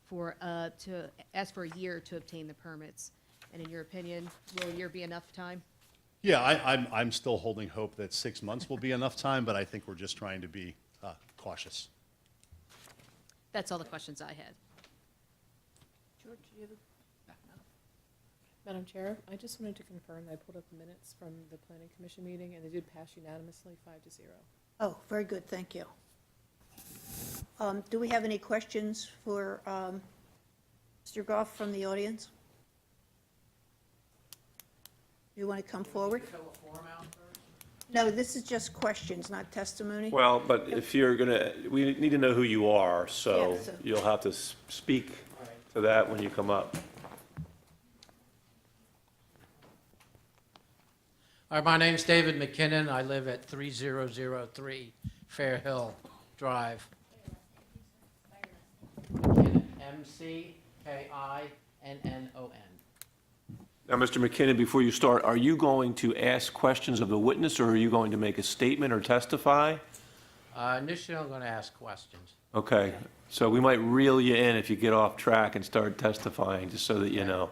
to ask for a year to obtain the permits. And in your opinion, will a year be enough time? Yeah, I'm still holding hope that 6 months will be enough time, but I think we're just trying to be cautious. That's all the questions I had. George, do you have a? Madam Chair, I just wanted to confirm, I pulled up the minutes from the Planning Commission meeting, and they did pass unanimously 5-0. Oh, very good, thank you. Do we have any questions for Mr. Goff from the audience? You want to come forward? No, this is just questions, not testimony. Well, but if you're gonna, we need to know who you are, so Yeah, so- you'll have to speak to that when you come up. Hi, my name's David McKinnon. I live at 3003 Fair Hill Drive. McKinnon, McKinnon. Now, Mr. McKinnon, before you start, are you going to ask questions of the witness, or are you going to make a statement or testify? Initially, I'm going to ask questions. Okay, so we might reel you in if you get off track and start testifying, just so that you know.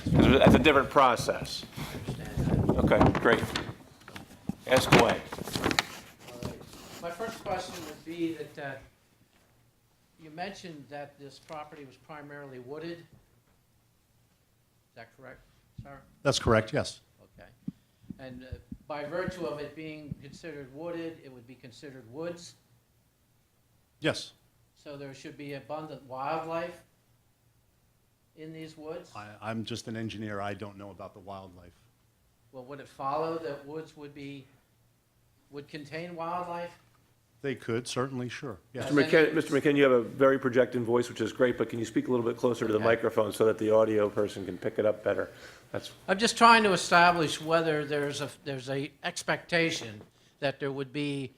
Because that's a different process. Okay, great. Ask away. All right. My first question would be that you mentioned that this property was primarily wooded. Is that correct, sir? That's correct, yes. Okay. And by virtue of it being considered wooded, it would be considered woods? Yes, So there should be abundant wildlife in these woods? I'm just an engineer, I don't know about the wildlife. Well, would it follow that woods would contain wildlife? They could, certainly, sure, yes. Mr. McKen, you have a very projecting voice, which is great, but can you speak a little bit closer to the Okay. microphone so that the audio person can pick it up better? That's, I'm just trying to establish whether there's a expectation that there would be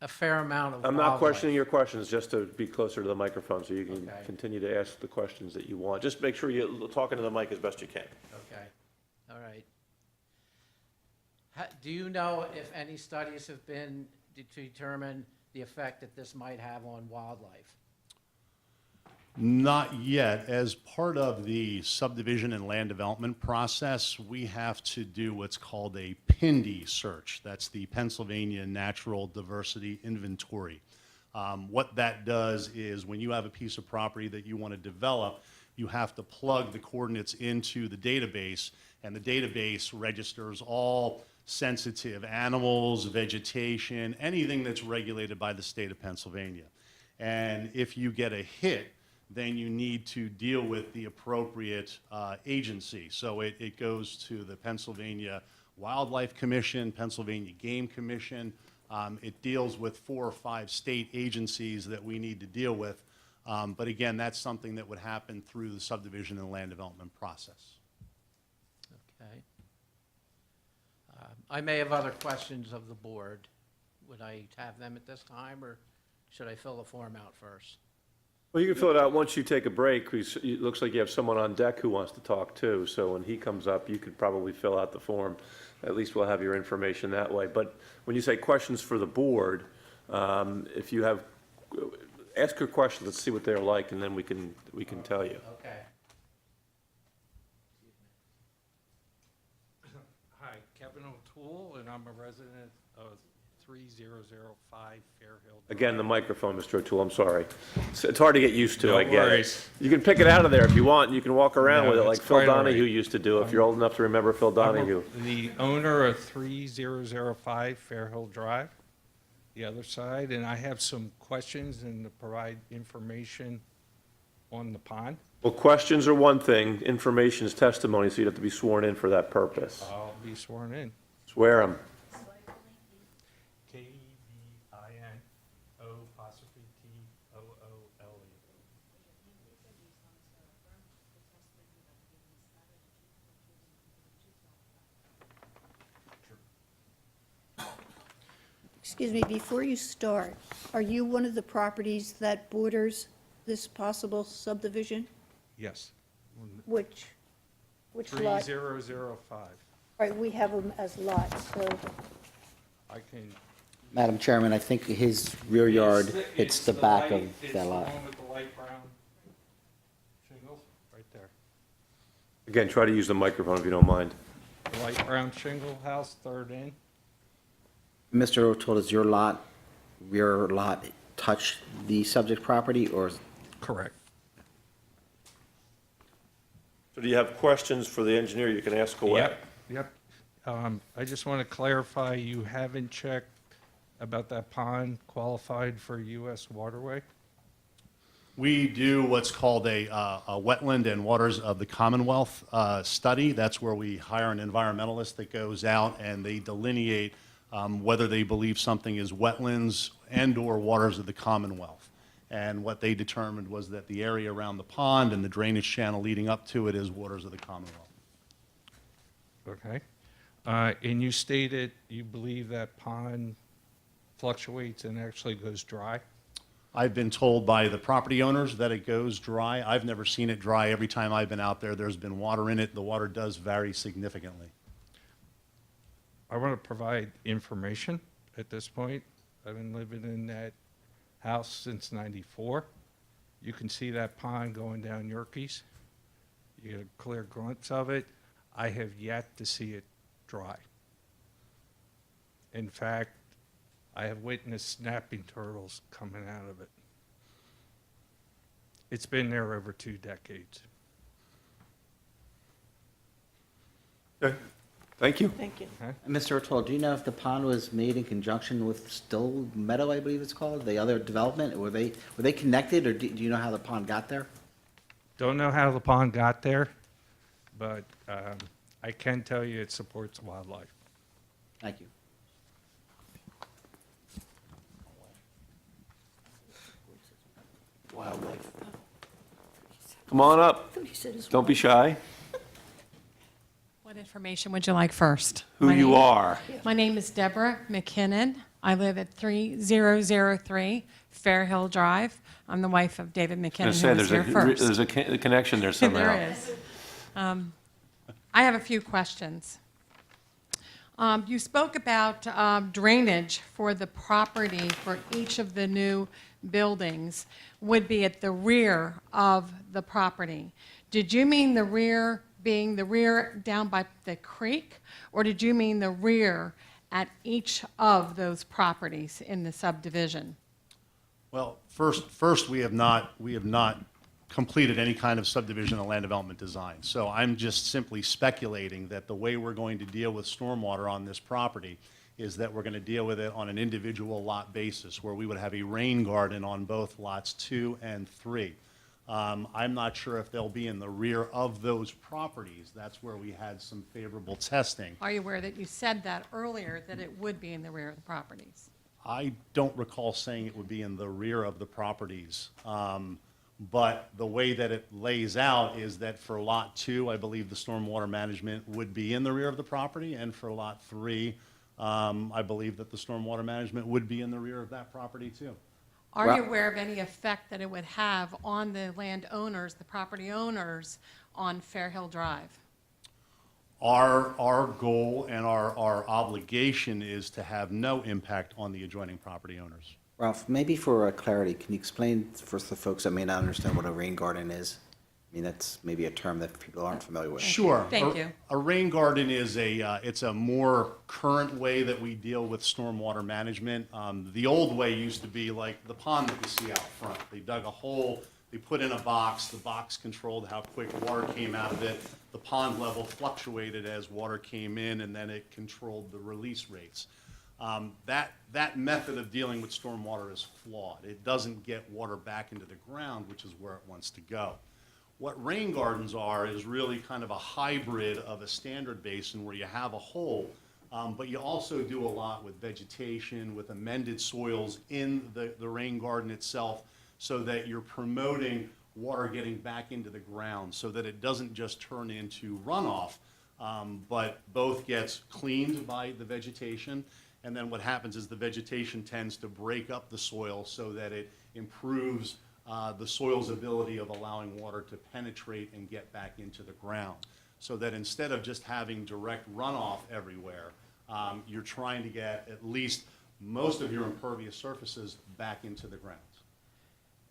a fair amount of I'm wildlife. not questioning your questions, just to be closer to the microphone so you can Okay. continue to ask the questions that you want. Just make sure you're talking to the mic as best you can. Okay, all right. Do you know if any studies have been to determine the effect that this might have on wildlife? Not yet. As part of the subdivision and land development process, we have to do what's called a PINDI search. That's the Pennsylvania Natural Diversity Inventory. What that does is when you have a piece of property that you want to develop, you have to plug the coordinates into the database, and the database registers all sensitive animals, vegetation, anything that's regulated by the state of Pennsylvania. And if you get a hit, then you need to deal with the appropriate agency. So it goes to the Pennsylvania Wildlife Commission, Pennsylvania Game Commission. It deals with 4 or 5 state agencies that we need to deal with. But again, that's something that would happen through the subdivision and land development process. Okay. I may have other questions of the board. Would I have them at this time, or should I fill the form out first? Well, you can fill it out once you take a break. It looks like you have someone on deck who wants to talk too, so when he comes up, you could probably fill out the form. At least we'll have your information that way. But when you say questions for the board, if you have, ask your questions, let's see what they're like, and then we can tell you. Okay. Hi, Kevin O'Toole, and I'm a resident of 3005 Fairhill Drive. Again, the microphone, Mr. O'Toole, I'm sorry. It's hard to get used to, No I get it. worries. You can pick it out of there if you want, and you can walk around No, with it like it's Phil quite all right. Donahue used to do, if you're old enough to remember Phil Donahue. I'm the owner of 3005 Fairhill Drive, the other side, and I have some questions and to provide information on the pond. Well, questions are one thing, information is testimony, so you'd have to be sworn in for that purpose. I'll be sworn in. Swear 'em. KVINO''T''OOLE. Excuse me, before you start, are you one of the properties that borders this possible subdivision? Yes, Which lot? 3005. Right, we have them as lots, so, I can. Madam Chairman, I think his rear yard hits the back of It's that the lot. one with the light brown shingles, right there. Again, try to use the microphone if you don't mind. The light brown shingle house, third in. Mr. O'Toole, does your rear lot touch the subject property, or? Correct. So do you have questions for the engineer you can ask away? Yep. I just want to clarify, you haven't checked about that pond qualified for US waterway? We do what's called a wetland and waters of the Commonwealth study. That's where we hire an environmentalist that goes out and they delineate whether they believe something is wetlands and/or waters of the Commonwealth. And what they determined was that the area around the pond and the drainage channel leading up to it is waters of the Commonwealth. Okay. And you stated you believe that pond fluctuates and actually goes dry? I've been told by the property owners that it goes dry. I've never seen it dry. Every time I've been out there, there's been water in it. The water does vary significantly. I want to provide information at this point. I've been living in that house since '94. You can see that pond going down Yerkes. You get a clear glimpse of it. I have yet to see it dry. In fact, I have witnessed snapping turtles coming out of it. It's been there over 2 decades. Okay. Thank you. Thank you. Mr. O'Toole, do you know if the pond was made in conjunction with Still Meadow, I believe it's called, the other development? Were they connected, or do you know how the pond got there? Don't know how the pond got there, but I can tell you it supports wildlife. Thank you. Wildlife. Come on up. Don't be shy. What information would you like first? Who you are. My name is Deborah McKinnon. I live at 3003 Fairhill Drive. I'm the wife of David I McKinnon, say, who was here first. there's a connection there somehow. There is. I have a few questions. You spoke about drainage for the property for each of the new buildings would be at the rear of the property. Did you mean the rear being the rear down by the creek, or did you mean the rear at each of those properties in the subdivision? Well, first, we have not completed any kind of subdivision and land development design. So I'm just simply speculating that the way we're going to deal with stormwater on this property is that we're going to deal with it on an individual lot basis, where we would have a rain garden on both lots 2 and 3. I'm not sure if they'll be in the rear of those properties. That's where we had some favorable testing. Are you aware that you said that earlier, that it would be in the rear of the properties? I don't recall saying it would be in the rear of the properties. But the way that it lays out is that for Lot 2, I believe the stormwater management would be in the rear of the property, and for Lot 3, I believe that the stormwater management would be in the rear of that property too. Are you aware of any effect that it would have on the landowners, the property owners on Fairhill Drive? Our goal and our obligation is to have no impact on the adjoining property owners. Ralph, maybe for clarity, can you explain for the folks that may not understand what a rain garden is? I mean, that's maybe a term that people aren't familiar with. Sure. Thank you. A rain garden is it's a more current way that we deal with stormwater management. The old way used to be like the pond that you see out front. They dug a hole, they put in a box, the box controlled how quick water came out of it. The pond level fluctuated as water came in, and then it controlled the release rates. That method of dealing with stormwater is flawed. It doesn't get water back into the ground, which is where it wants to go. What rain gardens are is really kind of a hybrid of a standard basin where you have a hole, but you also do a lot with vegetation, with amended soils in the rain garden itself, so that you're promoting water getting back into the ground, so that it doesn't just turn into runoff, but both gets cleaned by the vegetation, and then what happens is the vegetation tends to break up the soil so that it improves the soil's ability of allowing water to penetrate and get back into the ground. So that instead of just having direct runoff everywhere, you're trying to get at least most of your impervious surfaces back into the ground.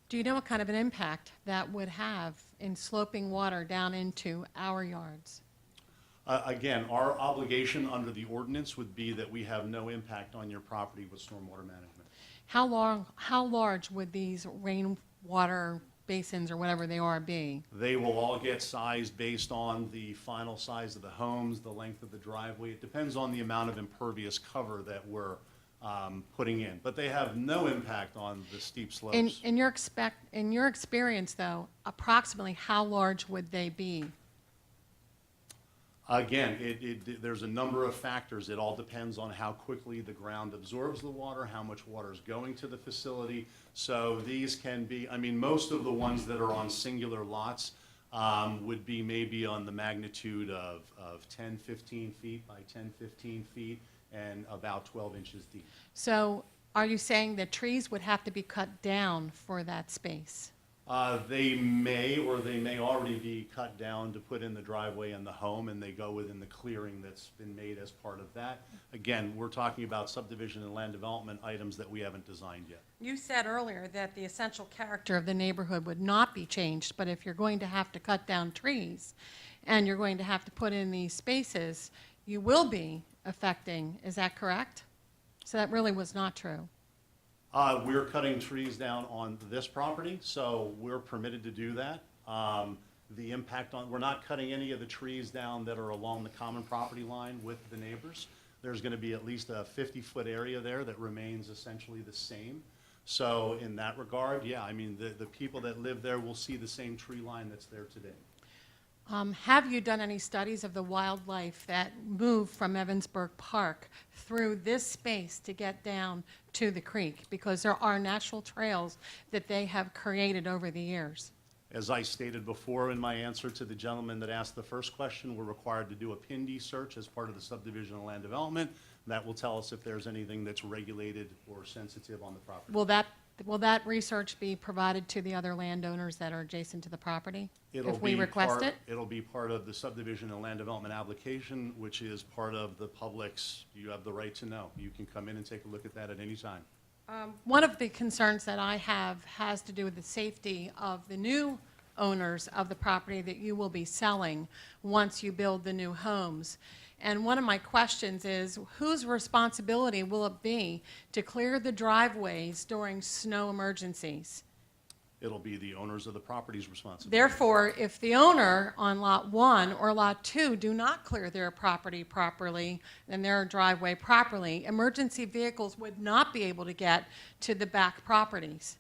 Do you know what kind of an impact that would have in sloping water down into our yards? Again, our obligation under the ordinance would be that we have no impact on your property with stormwater management. How large would these rainwater basins or whatever they are be? They will all get sized based on the final size of the homes, the length of the driveway. It depends on the amount of impervious cover that we're putting in. But they have no impact on the steep slopes. In your experience, though, approximately how large would they be? Again, there's a number of factors. It all depends on how quickly the ground absorbs the water, how much water is going to the facility. So these can be, I mean, most of the ones that are on singular lots would be maybe on the magnitude of 10, 15 feet by 10, 15 feet and about 12 inches deep. So are you saying that trees would have to be cut down for that space? They may, or they may already be cut down to put in the driveway and the home, and they go within the clearing that's been made as part of that. Again, we're talking about subdivision and land development items that we haven't designed yet. You said earlier that the essential character of the neighborhood would not be changed, but if you're going to have to cut down trees and you're going to have to put in these spaces, you will be affecting, is that correct? So that really was not true. We're cutting trees down on this property, so we're permitted to do that. the impact on, we're not cutting any of the trees down that are along the common property line with the neighbors. There's going to be at least a 50-foot area there that remains essentially the same. So in that regard, yeah, I mean, the people that live there will see the same tree line that's there today. Have you done any studies of the wildlife that move from Evansburg Park through this space to get down to the creek? Because there are natural trails that they have created over the years. As I stated before in my answer to the gentleman that asked the first question, we're required to do a PIND search as part of the subdivision and land development. That will tell us if there's anything that's regulated or sensitive on the property. Will that research be provided to the other landowners that are adjacent to the property? If we request it? It'll be part of the subdivision and land development application, which is part of the public's, you have the right to know. You can come in and take a look at that at any time. One of the concerns that I have has to do with the safety of the new owners of the property that you will be selling once you build the new homes. And one of my questions is, whose responsibility will it be to clear the driveways during snow emergencies? It'll be the owners of the property's responsibility. Therefore, if the owner on Lot 1 or Lot 2 do not clear their property properly and their driveway properly, emergency vehicles would not be able to get to the back properties.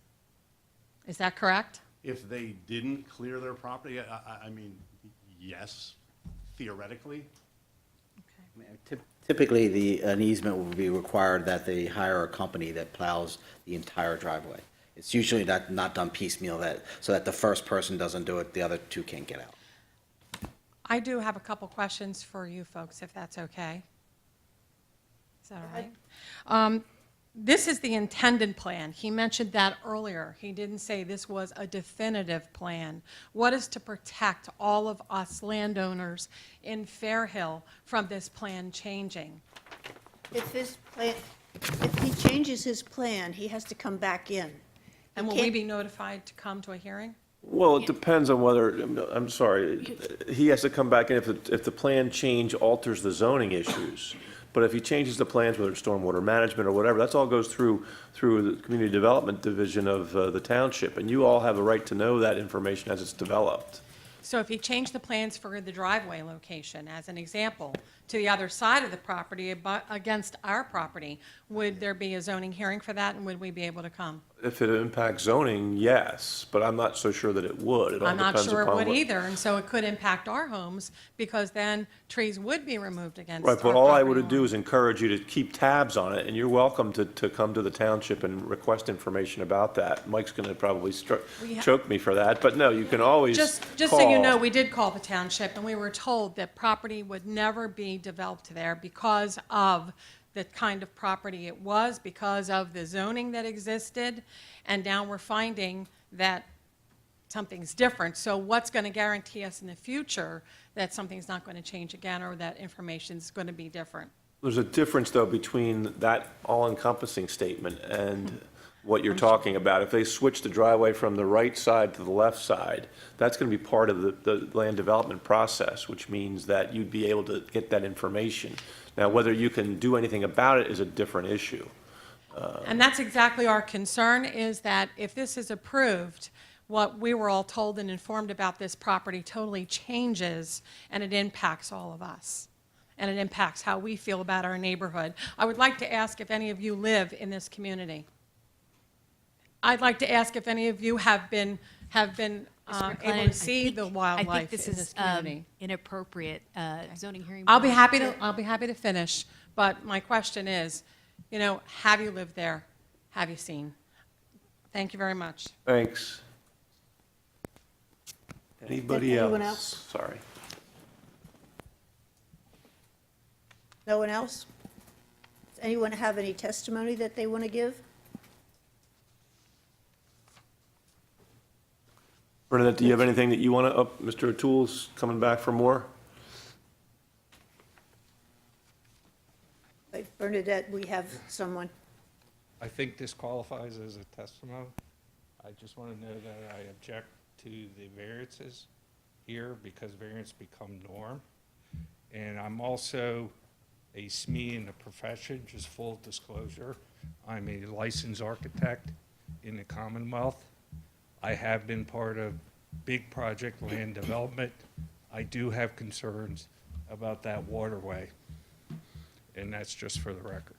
Is that correct? If they didn't clear their property, I mean, yes, theoretically. Typically, an easement will be required that they hire a company that plows the entire driveway. It's usually not done piecemeal, so that the first person doesn't do it, the other two can't get out. I do have a couple questions for you folks, if that's okay. Is that all right? This is the intended plan. He mentioned that earlier. He didn't say this was a definitive plan. What is to protect all of us landowners in Fairhill from this plan changing? If he changes his plan, he has to come back in. And will we be notified to come to a hearing? Well, it depends on whether, I'm sorry, he has to come back in if the plan change alters the zoning issues. But if he changes the plans, whether it's stormwater management or whatever, that's all goes through the community development division of the township. And you all have a right to know that information as it's developed. So if he changed the plans for the driveway location, as an example, to the other side of the property against our property, would there be a zoning hearing for that, and would we be able to come? If it impacts zoning, yes, but I'm not so sure that it would. It all I'm not depends sure it upon would what- either, and so it could impact our homes, because then trees would be removed against Right, our but all I property would do line. is encourage you to keep tabs on it, and you're welcome to come to the township and request information about that. Mike's gonna probably choke me for that, but no, you can always Just so you call. know, we did call the township, and we were told that property would never be developed there because of the kind of property it was, because of the zoning that existed, and now we're finding that something's different. So what's going to guarantee us in the future that something's not going to change again, or that information's going to be different? There's a difference, though, between that all-encompassing statement and what you're talking about. If they switch the driveway from the right side to the left side, that's going to be part of the land development process, which means that you'd be able to get that information. Now, whether you can do anything about it is a different issue. And that's exactly our concern, is that if this is approved, what we were all told and informed about this property totally changes, and it impacts all of us. And it impacts how we feel about our neighborhood. I would like to ask if any of you live in this community. I'd like to ask if any of you have been Mr. able McLennan, to see the I wildlife think this in this is community. inappropriate. Zoning hearing. I'll be board. happy to finish, but my question is, have you lived there? Have you seen? Thank you very much. Thanks. Anybody Anyone else? else? Sorry. No one else? Does anyone have any testimony that they want to give? Bernadette, do you have anything that you want to, Mr. O'Toole's coming back for more? Bernadette, we have someone. I think this qualifies as a testimony. I just want to know that I object to the variances here because variance become norm. And I'm also a SME in the profession, just full disclosure. I'm a licensed architect in the Commonwealth. I have been part of big project land development. I do have concerns about that waterway, and that's just for the record.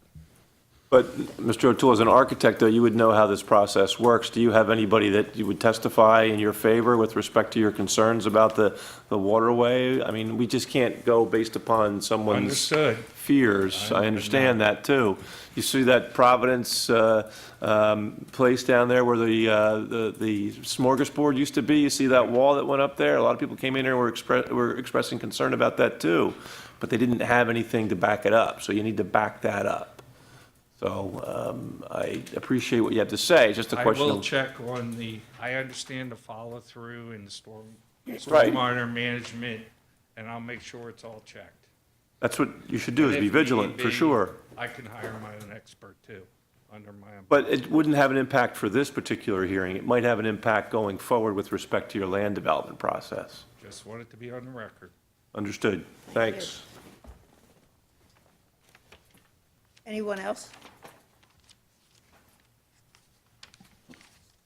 But, Mr. O'Toole, as an architect, though, you would know how this process works. Do you have anybody that you would testify in your favor with respect to your concerns about the waterway? I mean, we just can't go based upon someone's Understood. fears. I understand that, too. You see that Providence place down there where the smorgasbord used to be? You see that wall that went up there? A lot of people came in here and were expressing concern about that, too. But they didn't have anything to back it up, so you need to back that up. So I appreciate what you have to say, it's just a question I of... will check on I understand the follow-through and the Right. stormwater management, and I'll make sure it's all checked. That's what you should do, is And be if vigilant, need for be, sure. I can hire my own expert, too, under my umbrella. But it wouldn't have an impact for this particular hearing. It might have an impact going forward with respect to your land development process. Just want it to be on the record. Understood. Thanks. Anyone else?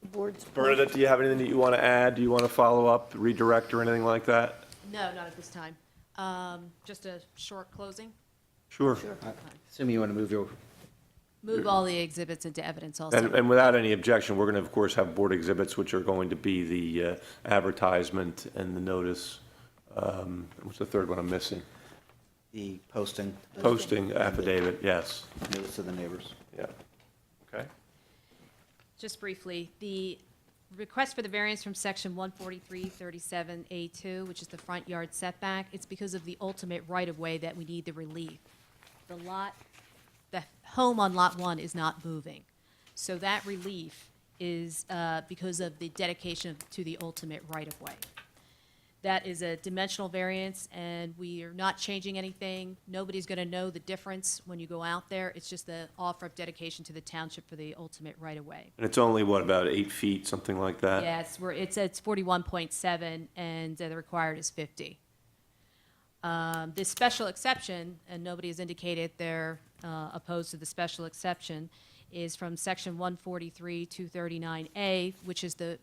The board's. Bernadette, do you have anything that you want to add? Do you want to follow up, redirect, or anything like that? No, not at this time. Just a short closing. Sure. Assuming you want to move your, Move all the exhibits into evidence also. And without any objection, we're going to, of course, have board exhibits, which are going to be the advertisement and the notice. What's the third one I'm missing? the posting, Posting affidavit, yes. notice to the neighbors. Yeah. Okay. Just briefly, the request for the variance from section 143-37A2, which is the front yard setback, it's because of the ultimate right-of-way that we need the relief. The home on Lot 1 is not moving. So that relief is because of the dedication to the ultimate right-of-way. That is a dimensional variance, and we are not changing anything. Nobody's going to know the difference when you go out there. It's just the offer of dedication to the township for the ultimate right-of-way. And it's only, what, about 8 feet, something like that? Yes, it's 41.7, and the required is 50. This special exception, and nobody has indicated they're opposed to the special exception, is from section 143-239A, which is the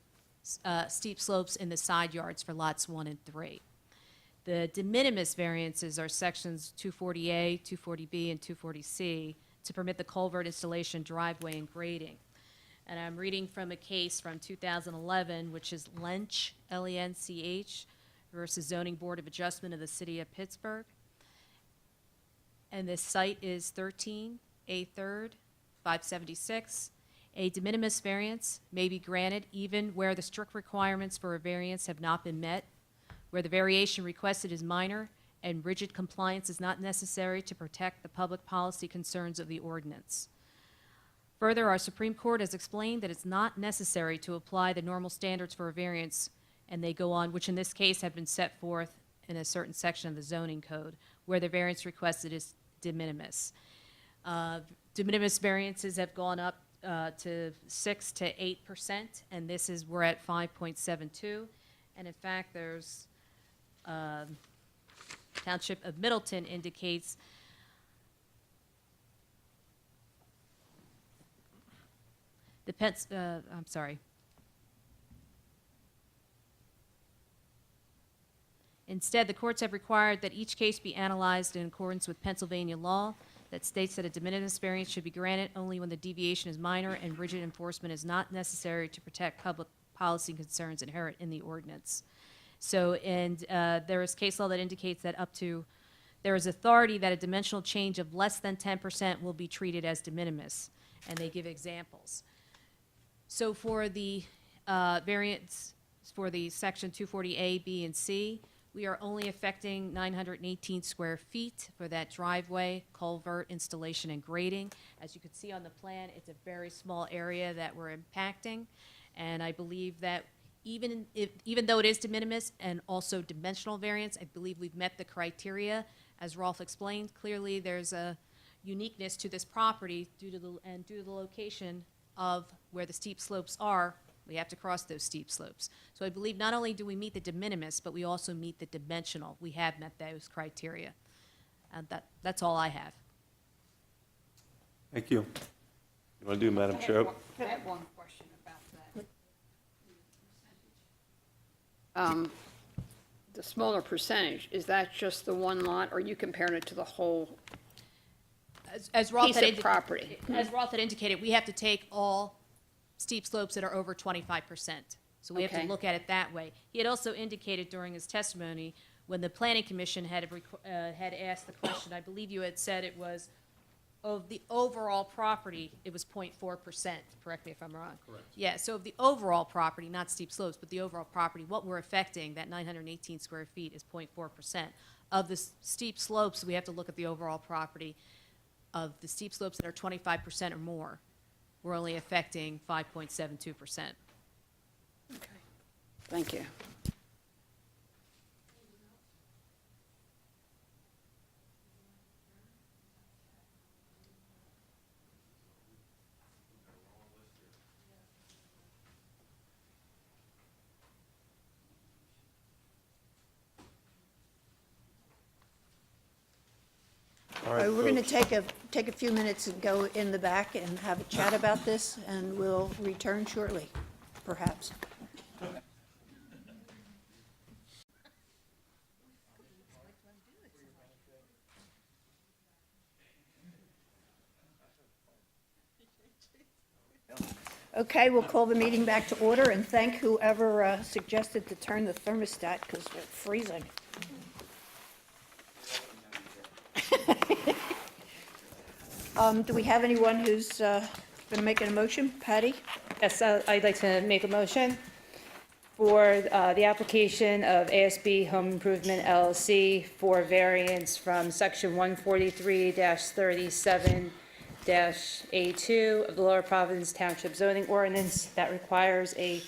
steep slopes in the side yards for lots 1 and 3. The de minimis variances are sections 240A, 240B, and 240C to permit the culvert installation, driveway, and grading. And I'm reading from a case from 2011, which is Lench, L-E-N-C-H, versus Zoning Board of Adjustment of the City of Pittsburgh. And this site is 13A 3rd, 576. A de minimis variance may be granted even where the strict requirements for a variance have not been met, where the variation requested is minor and rigid compliance is not necessary to protect the public policy concerns of the ordinance. Further, our Supreme Court has explained that it's not necessary to apply the normal standards for a variance, and they go on, which in this case have been set forth in a certain section of the zoning code, where the variance requested is de minimis. De minimis variances have gone up to 6 to 8%, and this is, we're at 5.72. And in fact, there's, Township of Middleton indicates I'm sorry. Instead, the courts have required that each case be analyzed in accordance with Pennsylvania law that states that a de minimis variance should be granted only when the deviation is minor and rigid enforcement is not necessary to protect public policy concerns inherent in the ordinance. So, and there is case law that indicates that there is authority that a dimensional change of less than 10% will be treated as de minimis, and they give examples. So for the variance for the section 240A, B, and C, we are only affecting 918 square feet for that driveway, culvert, installation, and grading. As you can see on the plan, it's a very small area that we're impacting. And I believe that even though it is de minimis and also dimensional variance, I believe we've met the criteria. As Rolf explained, clearly there's a uniqueness to this property due to the location of where the steep slopes are. We have to cross those steep slopes. So I believe not only do we meet the de minimis, but we also meet the dimensional. We have met those criteria. And that's all I have. Thank you. You want to do, Madam Chair? I have one question about that. the smaller percentage, is that just the one lot, or are you comparing it to the whole As Rolf piece had of property? As Rolf had indicated, we have to take all steep slopes that are over 25%. So we have to Okay. look at it that way. He had also indicated during his testimony, when the planning commission had asked the question, I believe you had said it was, of the overall property, it was 0.4%, correct me if I'm wrong. Correct. Yeah, so of the overall property, not steep slopes, but the overall property, what we're affecting, that 918 square feet, is 0.4%. Of the steep slopes, we have to look at the overall property. Of the steep slopes that are 25% or more, we're only affecting 5.72%. Thank you. All All right, right, we're going to folks. take a few minutes and go in the back and have a chat about this, and we'll return shortly, perhaps. Okay, we'll call the meeting back to order and thank whoever suggested to turn the thermostat because we're freezing. Do we have anyone who's going to make a motion? Patty? Yes, I'd like to make a motion for the application of ASB Home Improvement LLC for variance from section 143-37-A2 of the Lower Providence Township zoning ordinance that requires a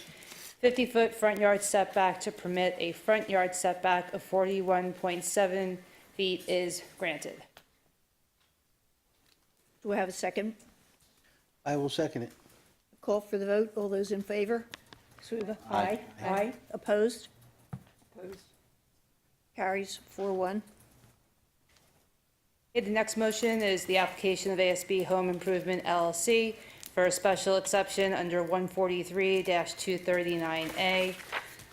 50-foot front yard setback to permit a front yard setback of 41.7 feet is granted. Do we have a second? I will second it. Call for the vote. All those in favor? Suva? Aye. Aye. Opposed? Opposed. Carries 4-1. Okay, the next motion is the application of ASB Home Improvement LLC for a special exception under 143-239A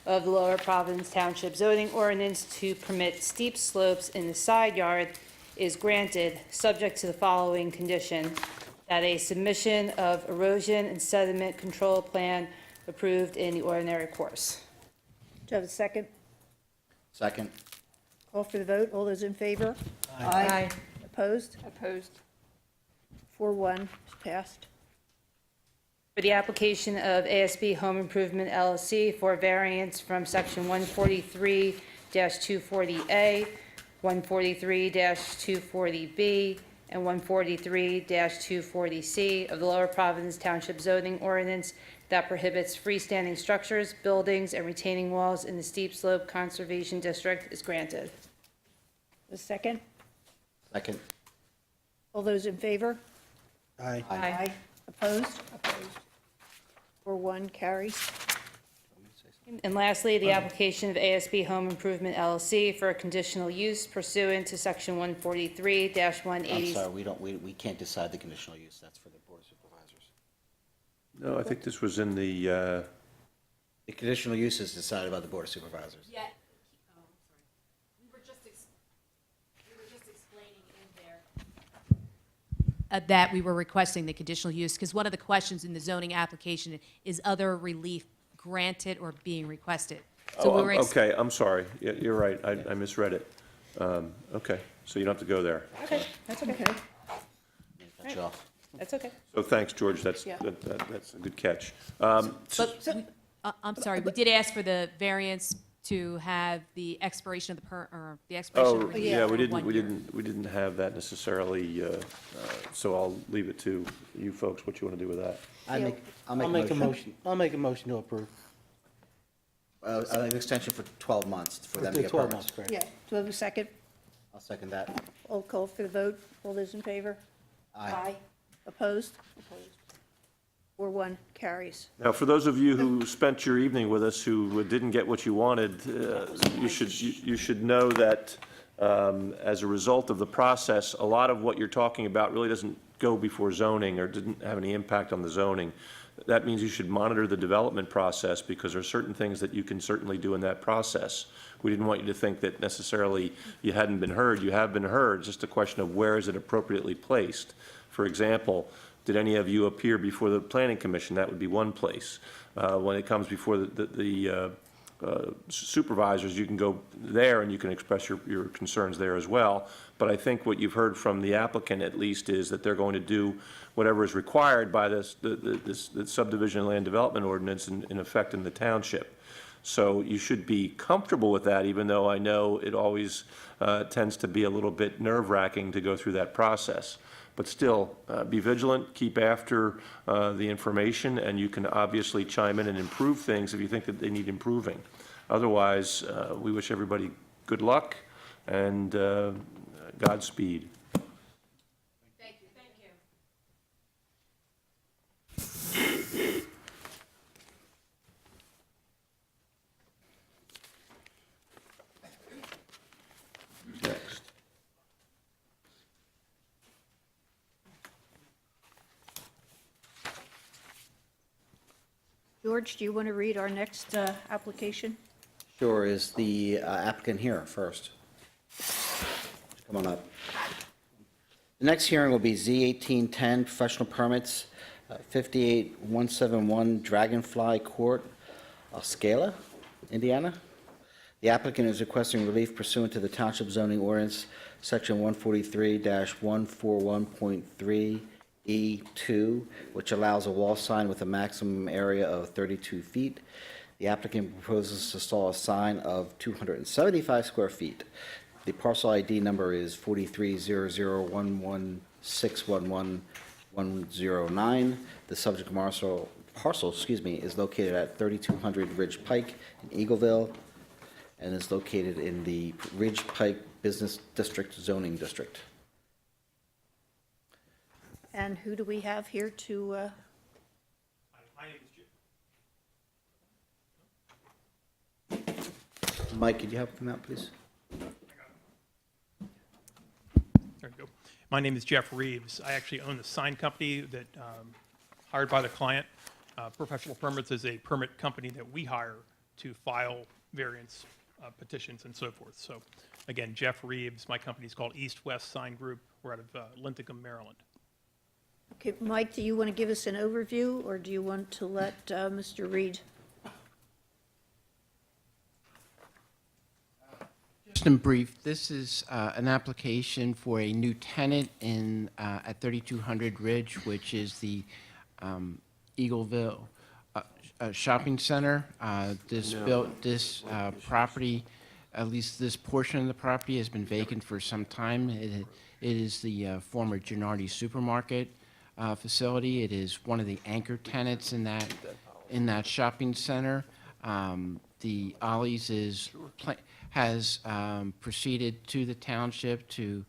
of the Lower Providence Township zoning ordinance to permit steep slopes in the side yard is granted, subject to the following condition: that a submission of erosion and sediment control plan approved in the ordinary course. Do you have a second? Second. Call for the vote. All those in favor? Aye. Opposed? Opposed? 4-1, passed. For the application of ASB Home Improvement LLC for variance from section 143-240A, 143-240B, and 143-240C of the Lower Providence Township zoning ordinance that prohibits freestanding structures, buildings, and retaining walls in the steep slope conservation district is granted. The second? Second. All those in favor? Aye. Aye. Opposed? Opposed. 4-1, carries. And lastly, the application of ASB Home Improvement LLC for a conditional use pursuant to section 143-180. I'm sorry, we can't decide the conditional use. That's for the Board of Supervisors. No, I think this was in the, The conditional use is decided by the Board of Supervisors. Yeah, we were just explaining in there. That we were requesting the conditional use, because one of the questions in the zoning application is other relief granted or being requested. So we were okay, I'm sorry. Yeah, you're right. I misread it. Okay, so you don't have to go there. Okay, that's okay. Okay. Cut you off. That's okay. So thanks, George. That's Yeah. that's a good catch. But, I'm sorry, we did ask for the variance to have the expiration of the expiration of Oh, the relief yeah, for we 1 year. didn't have that necessarily, so I'll leave it to you folks what you want to do with that. I'll make a motion. I'll make a motion to approve. An extension for 12 months for them to The get 12 permits. months, correct. Yeah. Do we have a second? I'll second that. All call for the vote. All those in favor? Aye. Opposed? Opposed. 4-1, carries. Now, for those of you who spent your evening with us who didn't get what you wanted, you should know that as a result of the process, a lot of what you're talking about really doesn't go before zoning or didn't have any impact on the zoning. that means you should monitor the development process, because there are certain things that you can certainly do in that process. We didn't want you to think that necessarily you hadn't been heard. You have been heard, it's just a question of where is it appropriately placed. For example, did any of you appear before the planning commission? That would be one place. When it comes before the supervisors, you can go there and you can express your concerns there as well. But I think what you've heard from the applicant at least is that they're going to do whatever is required by this subdivision and land development ordinance in effect in the township. So you should be comfortable with that, even though I know it always tends to be a little bit nerve-wracking to go through that process. But still, be vigilant, keep after the information, and you can obviously chime in and improve things if you think that they need improving. Otherwise, we wish everybody good luck and Godspeed. Thank you. Thank you. Next. George, do you want to read our next application? Sure, is the applicant here first? Come on up. The next hearing will be Z1810, professional permits, 58171 Dragonfly Court, Osceola, Indiana. The applicant is requesting relief pursuant to the Township Zoning Ordinance, Section 143-141.3E2, which allows a wall sign with a maximum area of 32 feet. The applicant proposes to install a sign of 275 square feet. The parcel ID number is 430011611109. The subject parcel, is located at 3200 Ridge Pike in Eagleville, and is located in the Ridge Pike Business District zoning district. And who do we have here to, Mike, could you help them out, please? There you go. My name is Jeff Reeves. I actually own the sign company that hired by the client. Professional Permits is a permit company that we hire to file variance petitions and so forth. So again, Jeff Reeves, my company is called East West Sign Group. We're out of Linthicum, Maryland. okay, Mike, do you want to give us an overview, or do you want to let Mr. Reed? Just in brief, this is an application for a new tenant at 3200 Ridge, which is the Eagleville shopping center. This property, at least this portion of the property, has been vacant for some time. It is the former Gennardi supermarket facility. It is one of the anchor tenants in that shopping center. The Ollie's has proceeded to the township to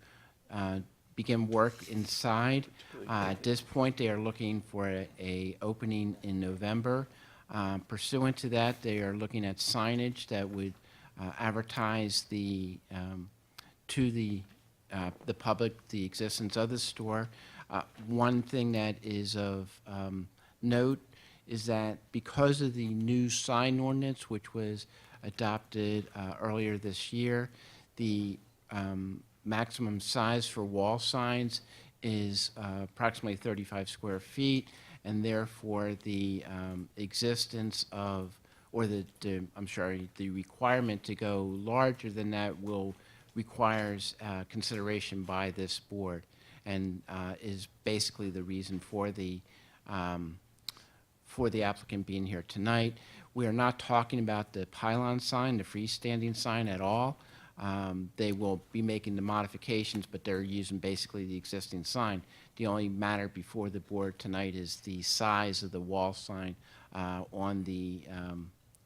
begin work inside. At this point, they are looking for a opening in November. Pursuant to that, they are looking at signage that would advertise to the public the existence of the store. One thing that is of note is that because of the new sign ordinance, which was adopted earlier this year, the maximum size for wall signs is approximately 35 square feet, and therefore the existence of, or the requirement to go larger than that requires consideration by this board, and is basically the reason for the applicant being here tonight. We are not talking about the pylon sign, the freestanding sign at all. They will be making the modifications, but they're using basically the existing sign. The only matter before the board tonight is the size of the wall sign on the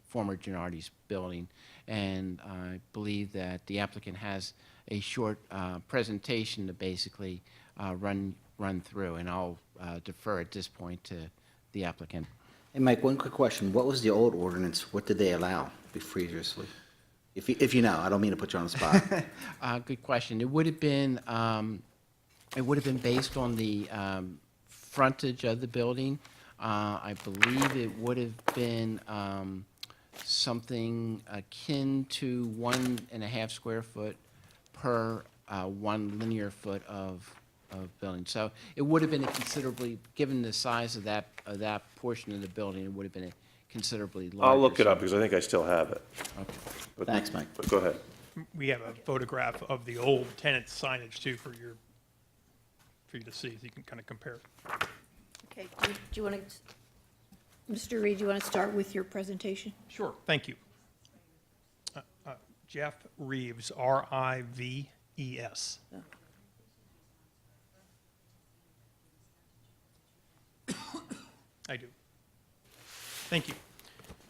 former Gennardi's building. And I believe that the applicant has a short presentation to basically run through, and I'll defer at this point to the applicant. Hey, Mike, one quick question. What was the old ordinance? What did they allow previously? If you know, I don't mean to put you on the spot. Good question. It would have been based on the frontage of the building. I believe it would have been something akin to 1.5 square foot per 1 linear foot of building. So it would have been a considerably, given the size of that portion of the building, it would have been a considerably larger. I'll look it up size. because I think I still have it. Okay. But- Thanks, Mike. But go ahead. We have a photograph of the old tenant signage too for you to see, so you can kind of compare. Okay, do you want to, Mr. Reed, do you want to start with your presentation? Sure, thank you. Jeff Reeves, R-I-V-E-S. I do. Thank you.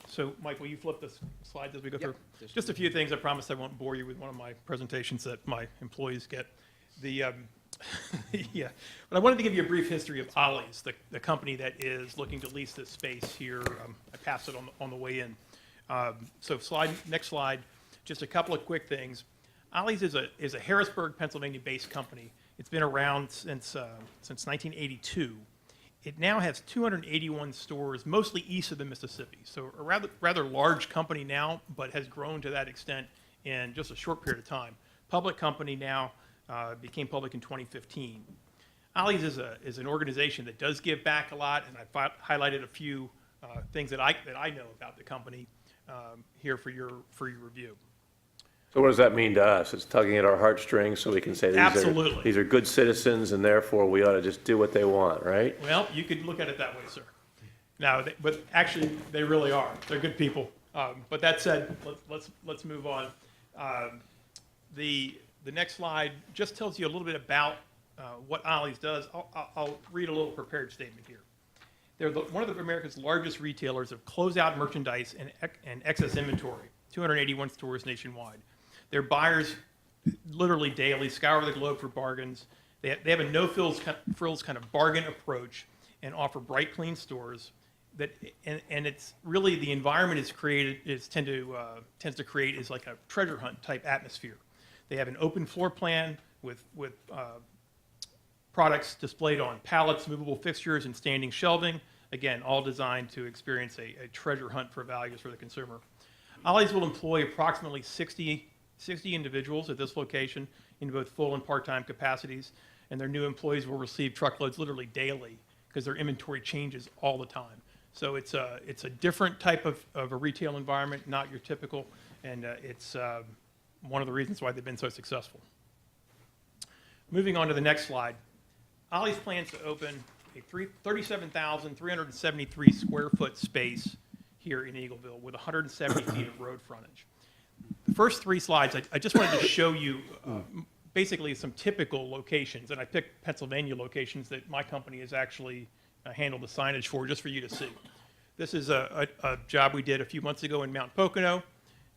So, Mike, will you flip the slides as we go through? Just a few things. I promise I won't bore you with one of my presentations that my employees get. Yeah, but I wanted to give you a brief history of Ollie's, the company that is looking to lease this space here. I passed it on the way in. So next slide, just a couple of quick things. Ollie's is a Harrisburg, Pennsylvania-based company. It's been around since 1982. It now has 281 stores, mostly east of the Mississippi. So a rather large company now, but has grown to that extent in just a short period of time. Public company now, became public in 2015. Ollie's is an organization that does give back a lot, and I highlighted a few things that I know about the company here for your review. So what does that mean to us? It's tugging at our heartstrings so we can say Absolutely. these are good citizens and therefore we ought to just do what they want, right? Well, you could look at it that way, sir. Now, but actually, they really are. They're good people. But that said, let's move on. The next slide just tells you a little bit about what Ollie's does. I'll read a little prepared statement here. They're one of America's largest retailers of closeout merchandise and excess inventory, 281 stores nationwide. Their buyers literally daily scour the globe for bargains. They have a no-frills kind of bargain approach and offer bright, clean stores. And it's really the environment tends to create is like a treasure hunt type atmosphere. They have an open floor plan with products displayed on pallets, movable fixtures, and standing shelving. Again, all designed to experience a treasure hunt for values for the consumer. Ollie's will employ approximately 60 individuals at this location in both full and part-time capacities, and their new employees will receive truckloads literally daily because their inventory changes all the time. So it's a different type of a retail environment, not your typical, and it's one of the reasons why they've been so successful. Moving on to the next slide, Ollie's plans to open a 37,373 square foot space here in Eagleville with 170 feet of road frontage. The first three slides, I just wanted to show you basically some typical locations, and I picked Pennsylvania locations that my company has actually handled the signage for, just for you to see. This is a job we did a few months ago in Mount Pocono.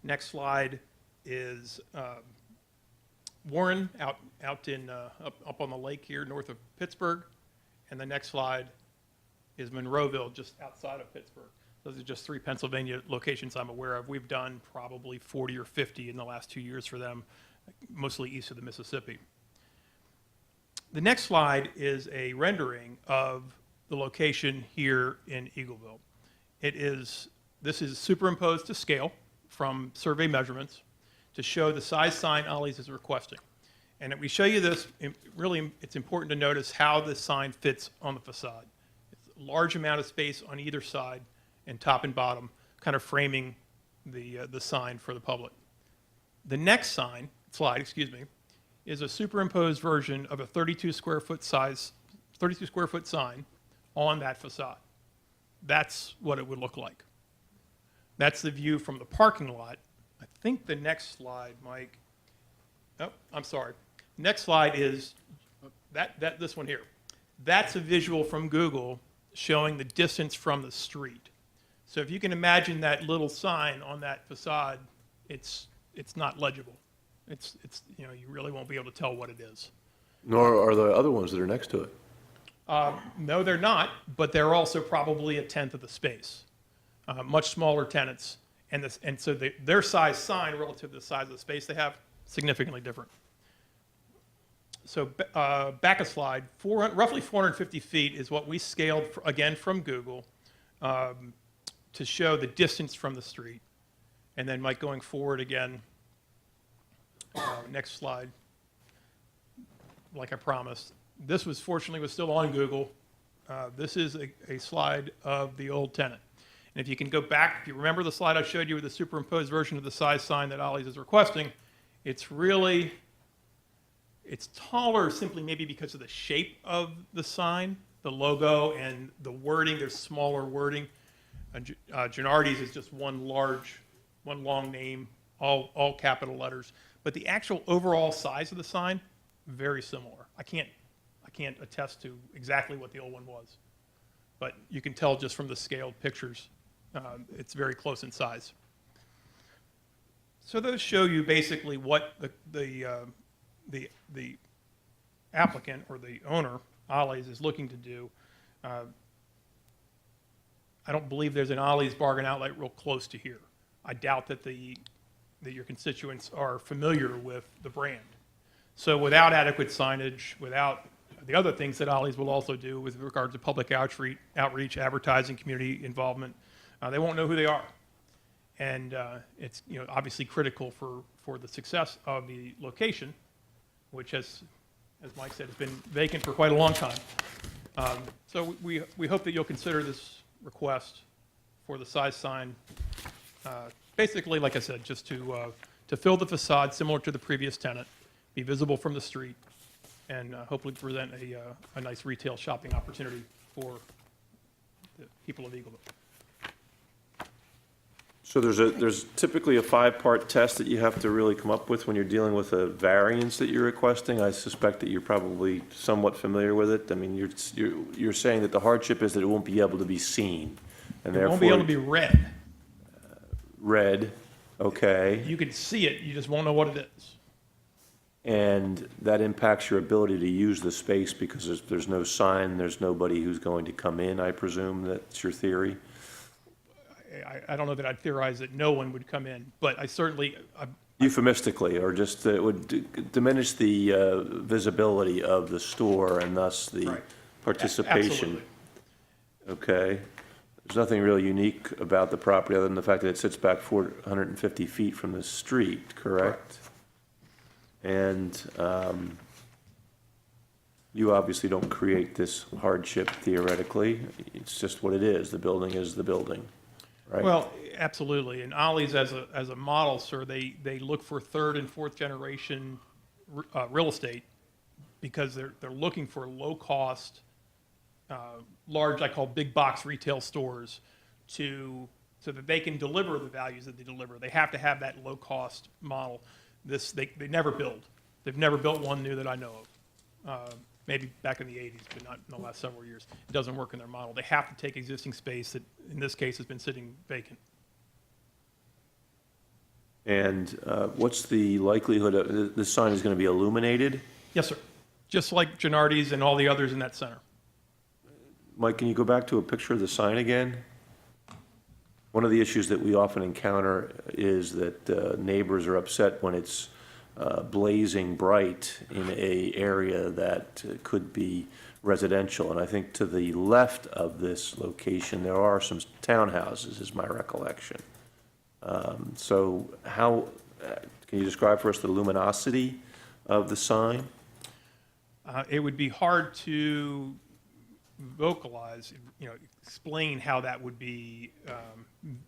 Next slide is Warren out in up on the lake here north of Pittsburgh, and the next slide is Monroeville, just outside of Pittsburgh. Those are just three Pennsylvania locations I'm aware of. We've done probably 40 or 50 in the last 2 years for them, mostly east of the Mississippi. The next slide is a rendering of the location here in Eagleville. This is superimposed to scale from survey measurements to show the size sign Ollie's is requesting. And if we show you this, really it's important to notice how this sign fits on the facade. It's a large amount of space on either side and top and bottom, kind of framing the sign for the public. The next slide, is a superimposed version of a 32 square foot sign on that facade. That's what it would look like. That's the view from the parking lot. I think the next slide, Mike, oh, I'm sorry. Next slide is this one here. That's a visual from Google showing the distance from the street. So if you can imagine that little sign on that facade, it's not legible. It's you really won't be able to tell what it is. Nor are the other ones that are next to it. No, they're not, but they're also probably a tenth of the space. Much smaller tenants, and so their size sign relative to the size of the space they have, significantly different. back a slide, roughly 450 feet is what we scaled, again, from Google, to show the distance from the street. And then, Mike, going forward again, next slide, like I promised. This was still on Google. This is a slide of the old tenant. And if you can go back, if you remember the slide I showed you with the superimposed version of the size sign that Ollie's is requesting, it's taller simply maybe because of the shape of the sign, the logo, and the wording. There's smaller wording. Gennardi's is just one long name, all capital letters. But the actual overall size of the sign, very similar. I can't attest to exactly what the old one was, but you can tell just from the scaled pictures, it's very close in size. So those show you basically what the applicant or the owner, Ollie's, is looking to do. I don't believe there's an Ollie's bargain outlet real close to here. I doubt that your constituents are familiar with the brand. So without adequate signage, without the other things that Ollie's will also do with regard to public outreach, advertising, community involvement, they won't know who they are. And it's obviously critical for the success of the location, which has, as Mike said, has been vacant for quite a long time. So we hope that you'll consider this request for the size sign. Basically, like I said, just to fill the facade similar to the previous tenant, be visible from the street, and hopefully present a nice retail shopping opportunity for the people of Eagleville. So there's typically a 5-part test that you have to really come up with when you're dealing with a variance that you're requesting. I suspect that you're probably somewhat familiar with it. I mean, you're saying that the hardship is that it won't be able to be seen, and It won't be able to be read. read, okay, You can see it, you just won't know what it is. and that impacts your ability to use the space because there's no sign, there's nobody who's going to come in, I presume, that's your theory? I don't know that I'd theorize that no one would come in, but I certainly, Euphemistically, or just it would diminish the visibility of the store and thus the Right. participation. Absolutely. Okay. There's nothing really unique about the property other than the fact that it sits back 450 feet from the street, correct? And you obviously don't create this hardship theoretically. It's just what it is. The building is the building, right? well, absolutely. And Ollie's as a model, sir, they look for third and fourth generation real estate because they're looking for low cost, large, I call big box retail stores so that they can deliver the values that they deliver. They have to have that low cost model. They never build. They've never built one new that I know of. Maybe back in the 80s, but not in the last several years. It doesn't work in their model. They have to take existing space that, in this case, has been sitting vacant. And what's the likelihood of this sign is going to be illuminated? Yes, sir. Just like Gennardi's and all the others in that center. Mike, can you go back to a picture of the sign again? One of the issues that we often encounter is that neighbors are upset when it's blazing bright in a area that could be residential. And I think to the left of this location, there are some townhouses, is my recollection. So how, can you describe for us the luminosity of the sign? It would be hard to vocalize, explain how that would be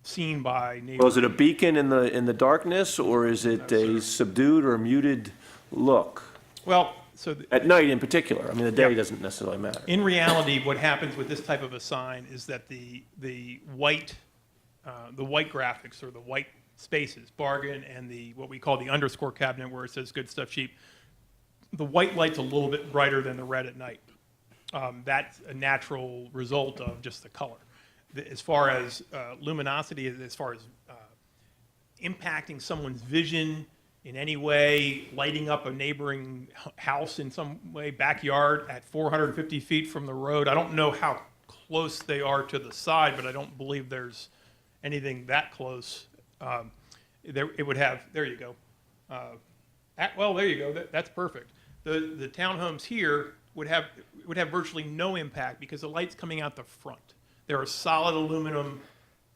seen by neighbors. Well, is it a beacon in the darkness, or is it a subdued or muted look? Well, so At night in particular, I mean, the day Yeah. doesn't necessarily matter. in reality, what happens with this type of a sign is that the white graphics or the white spaces, bargain, and what we call the underscore cabinet where it says good stuff cheap, the white light's a little bit brighter than the red at night. That's a natural result of just the color. As far as luminosity, as far as impacting someone's vision in any way, lighting up a neighboring house in some way, backyard at 450 feet from the road, I don't know how close they are to the side, but I don't believe there's anything that close. It would have, there you go. Well, there you go, that's perfect. The townhomes here would have virtually no impact because the light's coming out the front. There are solid aluminum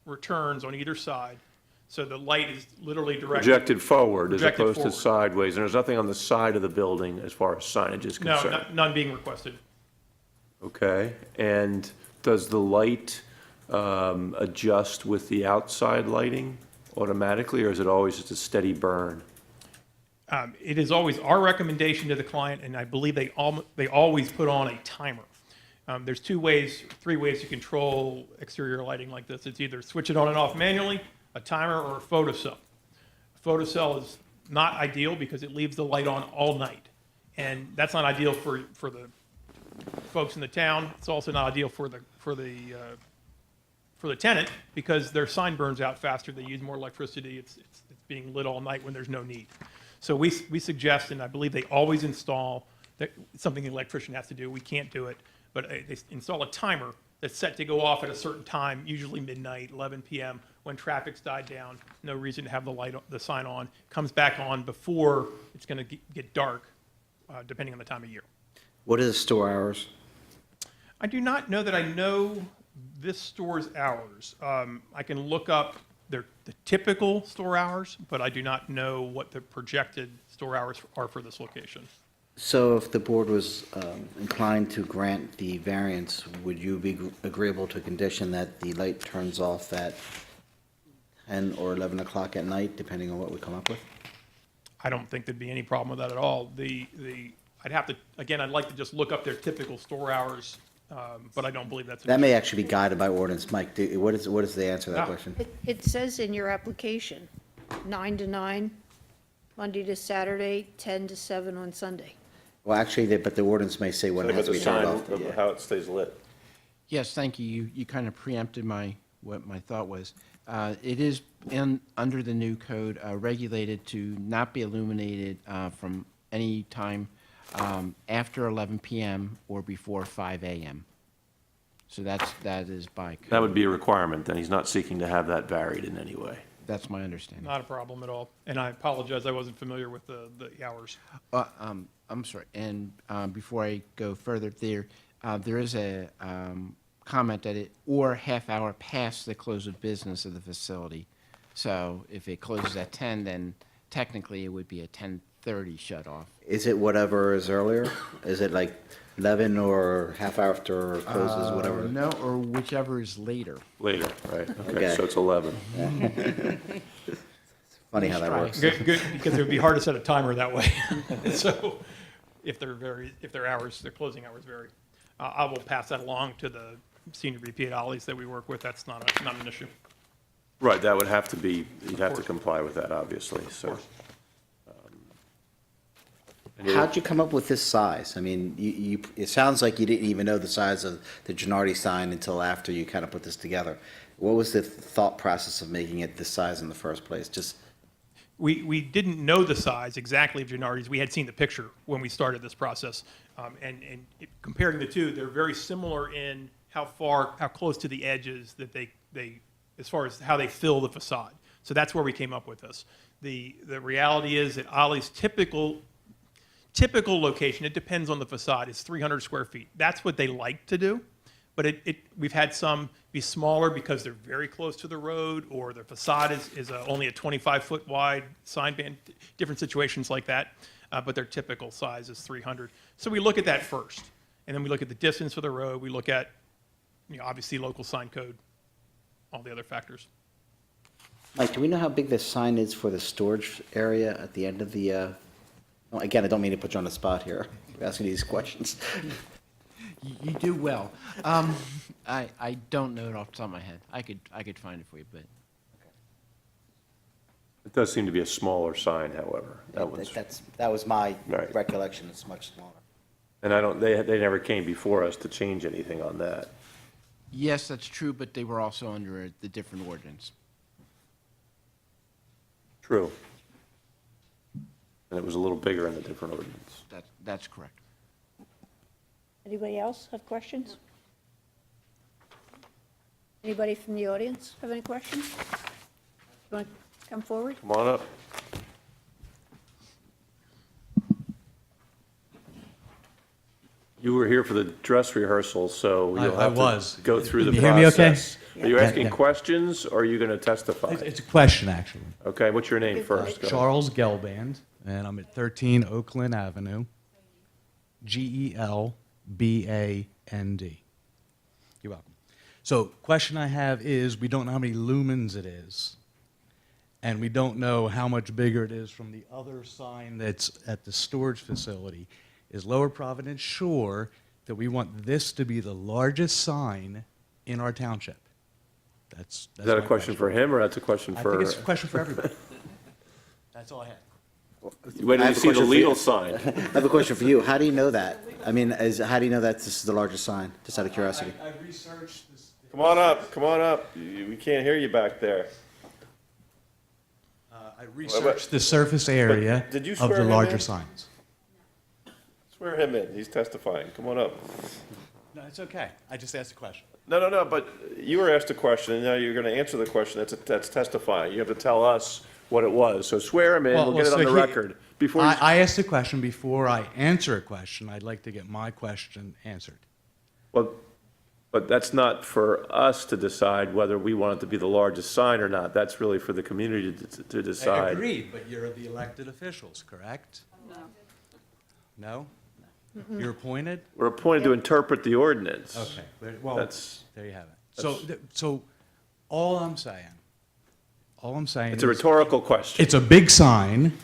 returns on either side, so the light is literally directed. Projected forward as Projected opposed to forward. sideways, and there's nothing on the side of the building as far as signage is No, concerned. none being requested. Okay, and does the light adjust with the outside lighting automatically, or is it always just a steady burn? It is always our recommendation to the client, and I believe they always put on a timer. There's three ways to control exterior lighting like this. It's either switch it on and off manually, a timer, or a photocell. A photocell is not ideal because it leaves the light on all night, and that's not ideal for the folks in the town. It's also not ideal for the tenant because their sign burns out faster. They use more electricity. It's being lit all night when there's no need. So we suggest, and I believe they always install, that it's something the electrician has to do. We can't do it, but they install a timer that's set to go off at a certain time, usually midnight, 11 p.m. when traffic's died down. No reason to have the sign on. Comes back on before it's going to get dark, depending on the time of year. What is the store hours? I do not know that I know this store's hours. I can look up the typical store hours, but I do not know what the projected store hours are for this location. So if the board was inclined to grant the variance, would you be agreeable to a condition that the light turns off at 10 or 11 o'clock at night, depending on what we come up with? I don't think there'd be any problem with that at all. I'd have to, again, I'd like to just look up their typical store hours, but I don't believe that's. That may actually be guided by ordinance. Mike, what is the answer to that No. question? It says in your application, 9 to 9, Monday to Saturday, 10 to 7 on Sunday. Well, actually, but the ordinance may say when it has to be turned off. How it stays lit. Yes, thank you. You kind of preempted what my thought was. It is under the new code regulated to not be illuminated from any time after 11 p.m. or before 5 a.m. So that is by code. That would be a requirement, then he's not seeking to have that varied in any way. That's my understanding. Not a problem at all. And I apologize, I wasn't familiar with the hours. I'm sorry, and before I go further, there is a comment that or half hour past the close of business of the facility. So if it closes at 10, then technically it would be a 10:30 shut off. Is it whatever is earlier? Is it like 11 or half hour after closes, whatever? No, or whichever is later. Later, right, okay, Okay. so it's 11. Funny how that works. Good, because it would be hard to set a timer that way. So if their hours, their closing hours vary. I will pass that along to the senior VP at Ollie's that we work with. That's not an issue. Right, that would have to be, you'd have to course. comply with that, obviously, so. course. How'd you come up with this size? I mean, it sounds like you didn't even know the size of the Gennardi sign until after you kind of put this together. What was the thought process of making it this size in the first place? Just We didn't know the size exactly of Gennardi's. We had seen the picture when we started this process. Comparing the two, they're very similar in how close to the edges that they as far as how they fill the facade. So that's where we came up with this. The reality is that Ollie's typical location, it depends on the facade, is 300 square feet. That's what they like to do. But we've had some be smaller because they're very close to the road, or the facade is only a 25-foot wide sign band, different situations like that. But their typical size is 300. So we look at that first, and then we look at the distance for the road. We look at, obviously local sign code, all the other factors. Mike, do we know how big this sign is for the storage area at the end of the, well, again, I don't mean to put you on the spot here, asking these questions. You do well. I don't know it off the top of my head. I could find it for you, but It does seem to be a smaller sign, however. That was my Right. recollection, it's much smaller. And they never came before us to change anything on that. yes, that's true. But they were also under the different ordinance. True. And it was a little bigger in the different ordinance. That's correct. Anybody else have questions? Anybody from the audience have any questions? You want to come forward? Come on up. You were here for the dress rehearsal, so you'll I have was. to go through the Can you hear me okay? process. Are you Yeah, asking yeah. questions, or are you going to testify? It's a question, actually. Okay, what's your name first? Go ahead. Charles Gelband, and I'm at 13 Oakland Avenue, Gelband. You're welcome. So, question I have is, we don't know how many lumens it is, and we don't know how much bigger it is from the other sign that's at the storage facility. Is Lower Providence sure that we want this to be the largest sign in our township? That's Is that a my question for him, or that's a question I for? think it's a question for everybody. That's all I had. Wait till I you have a see the question for legal you. sign. I have a question for you. How do you know that? I mean, how do you know that this is the largest sign? Just out of curiosity. I researched this. Come on up, come on up. We can't hear you back there. I researched the surface area did you of swear the him larger in? signs. Swear him in, he's testifying. Come on up. No, it's okay. I just asked a question. No, but you were asked a question, and now you're going to answer the question. That's testifying. You have to tell us what it was. So swear him in, we'll get it on the record. Before you I asked a question. Before I answer a question, I'd like to get my question answered. Well, but that's not for us to decide whether we want it to be the largest sign or not. That's really for the community to decide. Agreed, but you're the elected officials, correct? No. No? You're appointed? We're appointed to interpret the ordinance. Okay, well, That's, there you have it. So all I'm saying it's a is, rhetorical question. it's a big sign.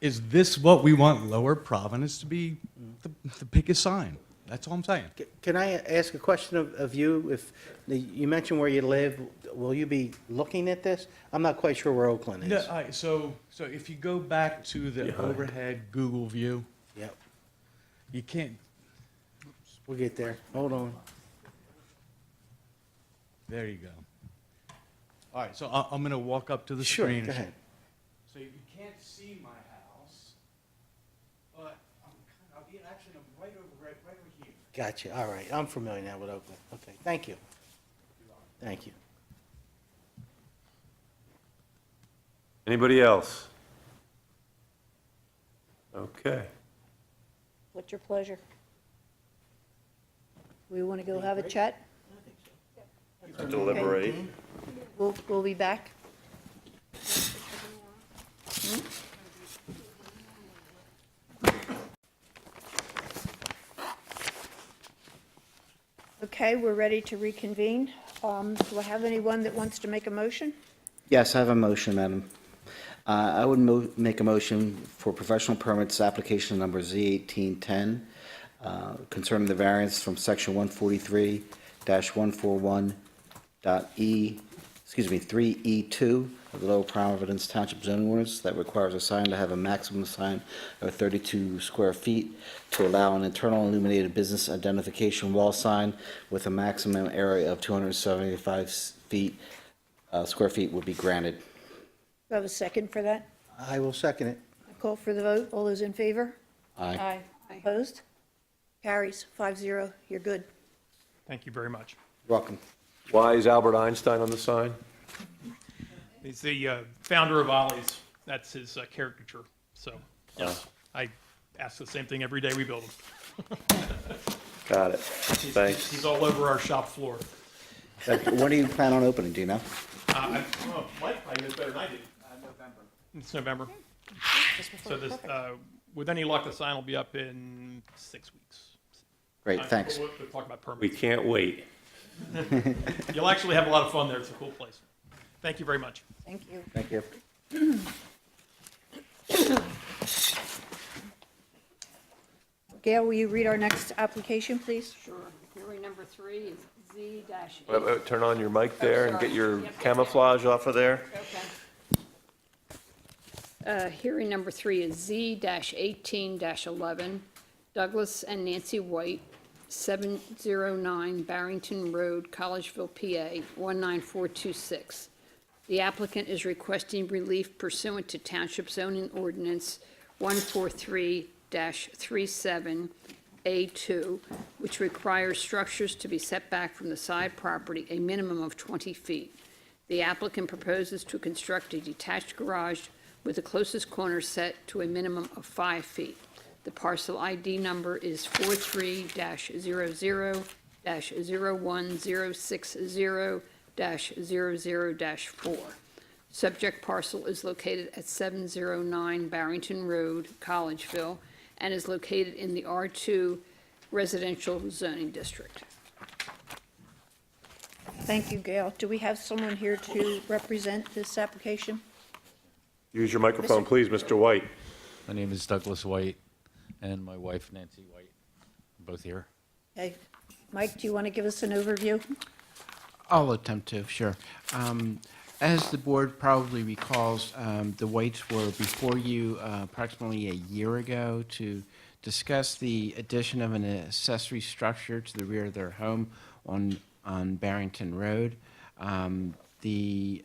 Is this what we want Lower Providence to be, the biggest sign? That's all I'm saying. Can I ask a question of you? If you mentioned where you live, will you be looking at this? I'm not quite sure where Oakland is. No, so if you go back to the overhead Google view, Yep, you can't, we'll get there. Hold on. there you go. All right, so I'm going to walk up to the Sure, screen. go ahead. So you can't see my house, but actually I'm right over here. Gotcha, all right. I'm familiar now with Oakland. Okay, thank you. Thank you. Anybody else? Okay. What's your pleasure? We want to go have a chat? Deliberate. We'll be back. Okay, we're ready to reconvene. Do I have anyone that wants to make a motion? Yes, I have a motion, Madam. I would make a motion for professional permits, application number Z1810, concerning the variance from section 3E2 of the Lower Providence Township zoning ordinance that requires a sign to have a maximum sign of 32 square feet to allow an internal illuminated business identification wall sign with a maximum area of 275 square feet would be granted. Do I have a second for that? I will second it. I call for the vote. All those in favor? Aye. Opposed? Carries 5-0. You're good. Thank you very much. You're welcome. Why is Albert Einstein on the sign? He's the founder of Ollie's. That's his caricature. So, yes, I ask the same thing every day we build them. Got it. Thanks. He's all over our shop floor. When do you plan on opening, do you know? Mike probably knows better than I do. November. It's November. So this, with any luck, the sign will be up in 6 weeks. Great, thanks. We'll talk about We permits. can't wait. You'll actually have a lot of fun there. It's a cool place. Thank you very much. Thank you. Thank you. Gail, will you read our next application, please? Sure. Hearing number 3 is Z-8. Turn on your mic there and get your Yep. camouflage off of there. Okay. Hearing number 3 is Z-18-11, Douglas and Nancy White, 709 Barrington Road, Collegeville, PA, 19426. The applicant is requesting relief pursuant to Township Zoning Ordinance 143-37A2, which requires structures to be set back from the side property a minimum of 20 feet. The applicant proposes to construct a detached garage with the closest corner set to a minimum of 5 feet. The parcel ID number is 43-00-01060-00-4. Subject parcel is located at 709 Barrington Road, Collegeville, and is located in the R2 Residential Zoning District. Thank you, Gail. Do we have someone here to represent this application? Use your microphone, please, Mr. White. My name is Douglas White, and my wife Nancy White, both here. Okay. Mike, do you want to give us an overview? I'll attempt to, sure. As the board probably recalls, the Whites were before you approximately a year ago to discuss the addition of an accessory structure to the rear of their home on Barrington Road. The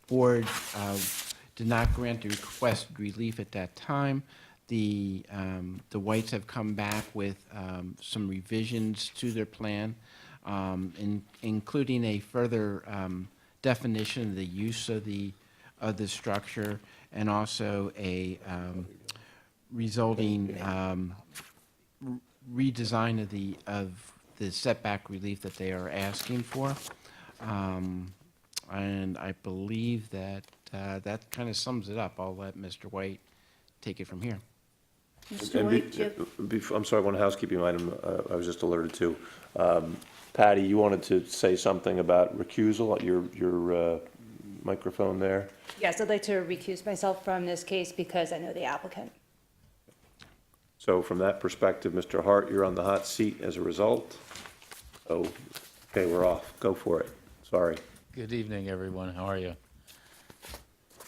board did not grant the requested relief at that time. The Whites have come back with some revisions to their plan, including a further definition of the use of the structure, and also a resulting redesign of the setback relief that they are asking for. And I believe that that kind of sums it up. I'll let Mr. White take it from here. Mr. White, do you have- I'm sorry, one housekeeping item I was just alerted to. Patty, you wanted to say something about recusal at your microphone there? Yes, I'd like to recuse myself from this case because I know the applicant. So from that perspective, Mr. Hart, you're on the hot seat as a result. So, okay, we're off. Go for it. Sorry. Good evening, everyone. How are you?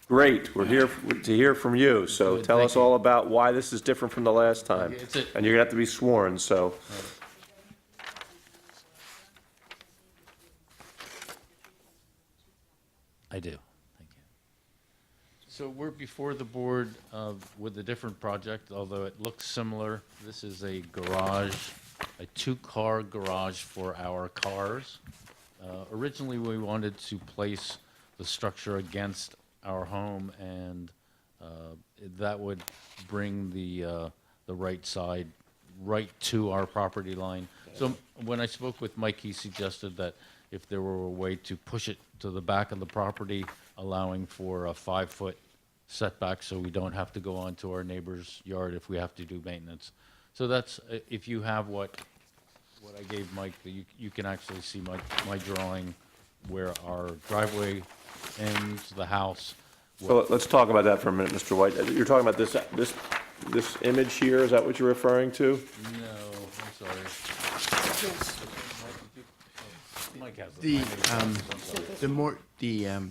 Great. We're here to hear from you. So Good, tell thank us you. all about why this is different from the last time. It's a- And you're gonna have to be sworn, so. I do. Thank you. So we're before the board with a different project, although it looks similar. This is a garage, a two-car garage for our cars. Originally, we wanted to place the structure against our home, and that would bring the right side right to our property line. So when I spoke with Mike, he suggested that if there were a way to push it to the back of the property, allowing for a 5-foot setback, so we don't have to go onto our neighbor's yard if we have to do maintenance. So that's, if you have what I gave Mike, you can actually see my drawing where our driveway ends, the house. So let's talk about that for a minute, Mr. White. You're talking about this image here, is that what you're referring to? No, I'm sorry. Mike has The, it. the more, Yeah.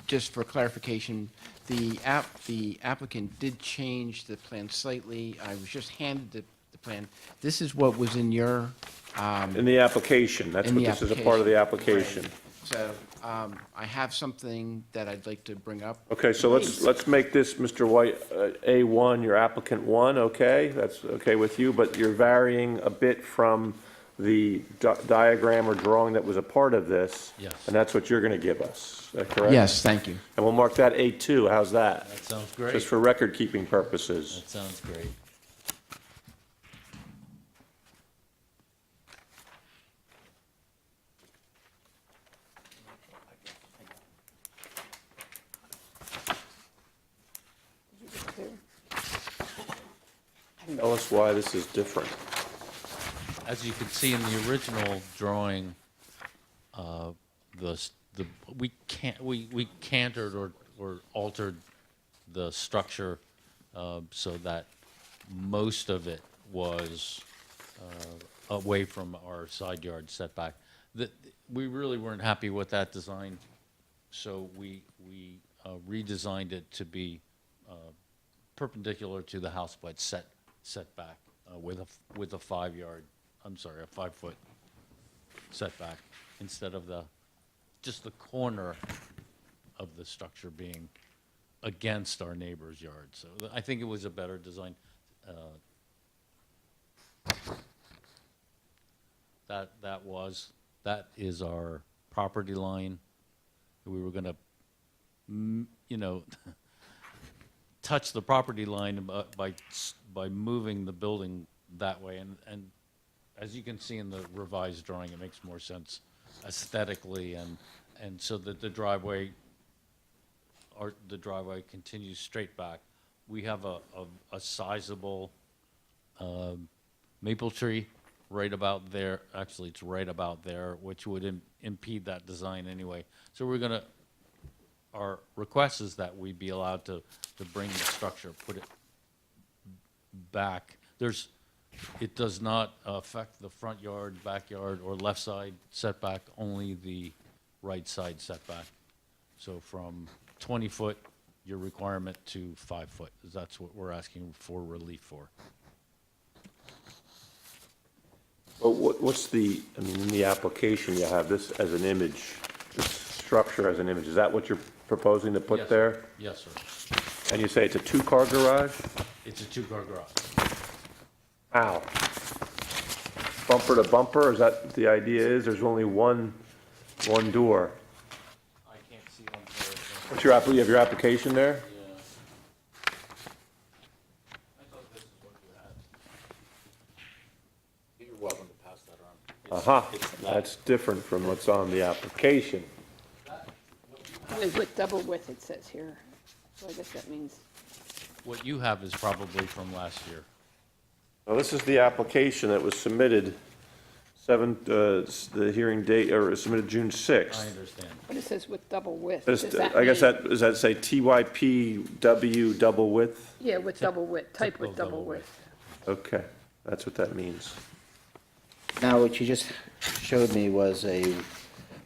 just for clarification, the applicant did change the plan slightly. I was just handed the plan. This is what was in your, In the application, that's In what the this is a part of the application. so, I have something that I'd like to bring up. Okay, so let's make this, Mr. White, A1, your applicant 1, okay? That's okay with you, but you're varying a bit from the diagram or drawing that was a part of this. Yes. And that's what you're going to give us, is that correct? Yes, thank you. And we'll mark that A2, how's that? That sounds great. Just for record-keeping purposes. That sounds great. Tell us why this is different. As you can see in the original drawing, we cantered or altered the structure so that most of it was away from our side yard setback. We really weren't happy with that design, so we redesigned it to be perpendicular to the house, but set back with a 5-foot setback instead of just the corner of the structure being against our neighbor's yard. So I think it was a better design. That is our property line. We were gonna, touch the property line by moving the building that way. And as you can see in the revised drawing, it makes more sense aesthetically, and so that the driveway continues straight back. We have a sizable maple tree right about there. Actually, it's right about there, which would impede that design anyway. So our request is that we be allowed to bring the structure, put it back. It does not affect the front yard, backyard, or left side setback, only the right side setback. So from 20 foot, your requirement, to 5 foot. That's what we're asking for relief for. Well, what's in the application, you have this as an image, this structure as an image. Is that what you're proposing to put Yes, there? sir. Yes, sir. And you say it's a two-car garage? It's a 2-car garage. Wow. Bumper to bumper, is that what the idea is? There's only one door. I can't see on there. What's your, you have your application there? Yeah. I thought this is what you had. You're welcome to pass that on. Uh-huh, that's different from what's on the application. With double width, it says here. So I guess that means, What you have is probably from last year. Now, this is the application that was submitted, the hearing date, or submitted June 6th. I understand. but it says with double width. Does- Does that I guess mean- that, does that say TYPW double width? Yeah, with double width, type with Typical double double width. Okay, that's what that means. Now, what you just showed me was a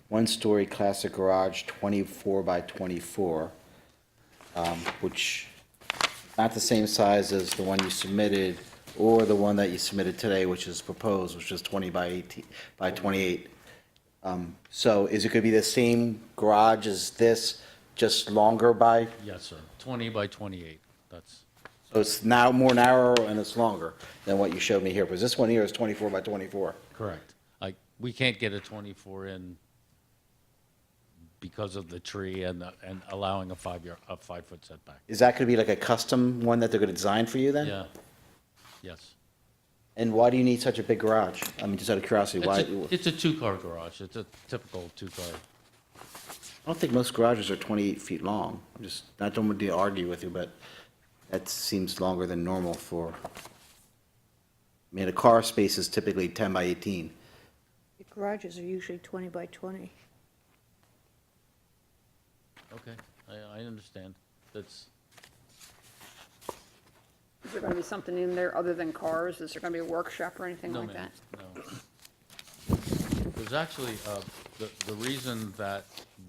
one-story classic garage, 24 by 24, which not the same size as the one you submitted or the one that you submitted today, which is proposed, which is 20 by 18, by 28. So is it going to be the same garage as this, just longer by? Yes, sir. 20 by 28. That's, So it's now more narrow and it's longer than what you showed me here, because this one here is 24 by 24. correct. We can't get a 24 in because of the tree and allowing a 5-foot setback. Is that going to be like a custom one that they're going to design for you then? Yeah. Yes. And why do you need such a big garage? I mean, just out of curiosity, why? It's a 2-car garage. It's a typical 2-car. I don't think most garages are 28 feet long. I don't want to argue with you, but that seems longer than normal for, I mean, a car space is typically 10 by 18. The garages are usually 20 by 20. Okay, I understand. That's, Is there gonna be something in there other than cars? Is there gonna be a workshop or anything no, like ma'am, that? no. There's actually, the reason that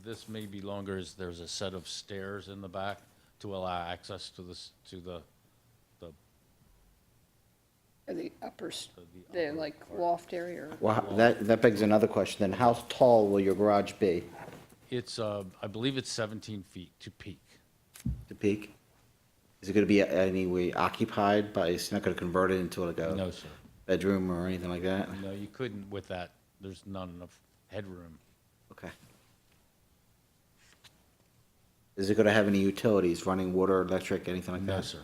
this may be longer is there's a set of stairs in the back to allow access to the Or the upper, the the upper like part. loft area or? Well, that begs another question, then how tall will your garage be It's, I believe it's 17 feet to peak. to peak? Is it going to be anyway occupied by, it's not going to convert it into like a No, sir. bedroom or anything like that? No, you couldn't with that. There's not enough headroom. Okay. Is it going to have any utilities, running water, electric, anything like that? No, sir.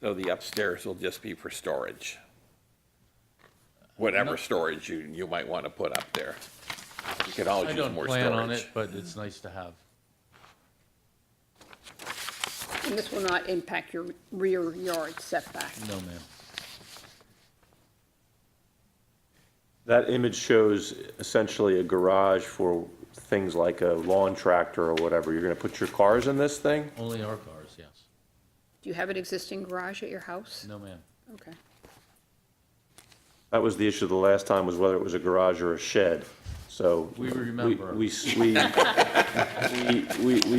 So the upstairs will just be for storage? Whatever storage you might want to put up there. You can always I use don't more plan on storage. it, but it's nice to have. And this will not impact your rear yard setback? No, ma'am. That image shows essentially a garage for things like a lawn tractor or whatever. You're going to put your cars in this thing? Only our cars, yes. Do you have an existing garage at your house? No, ma'am. Okay. That was the issue the last time, was whether it was a garage or a shed. So. We remember. We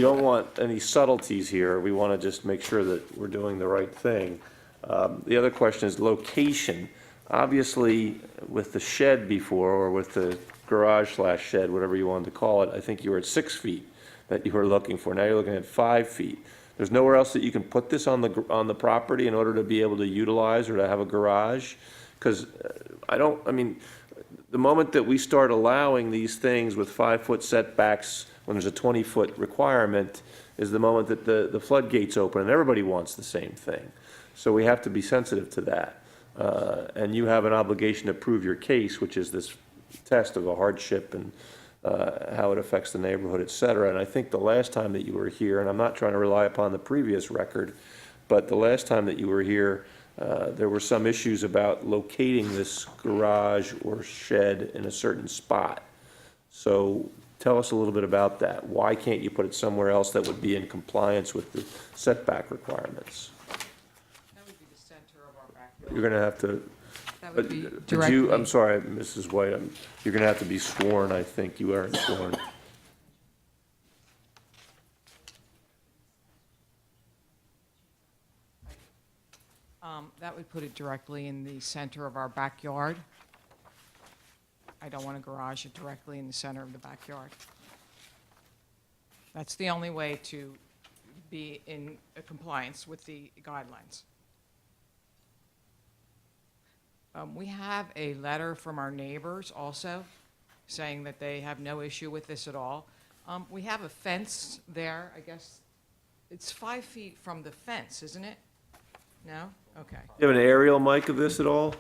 don't want any subtleties here. We want to just make sure that we're doing the right thing. The other question is location. Obviously, with the shed before, or with the garage/shed, whatever you wanted to call it, I think you were at 6 feet that you were looking for. Now you're looking at 5 feet. There's nowhere else that you can put this on the property in order to be able to utilize or to have a garage? Because the moment that we start allowing these things with 5-foot setbacks, when there's a 20-foot requirement, is the moment that the floodgates open, and everybody wants the same thing. So we have to be sensitive to that. And you have an obligation to prove your case, which is this test of a hardship and how it affects the neighborhood, et cetera. And I think the last time that you were here, and I'm not trying to rely upon the previous record, but the last time that you were here, there were some issues about locating this garage or shed in a certain spot. So tell us a little bit about that. Why can't you put it somewhere else that would be in compliance with the setback requirements? That would be the center of our backyard. You're gonna have to, That but would be did you, directly. I'm sorry, Mrs. White, you're gonna have to be sworn, I think. You aren't sworn. That would put it directly in the center of our backyard. I don't want to garage it directly in the center of the backyard. That's the only way to be in compliance with the guidelines. We have a letter from our neighbors also saying that they have no issue with this at all. We have a fence there, I guess. It's 5 feet from the fence, isn't it? No? Okay. You have an aerial mic of this at all?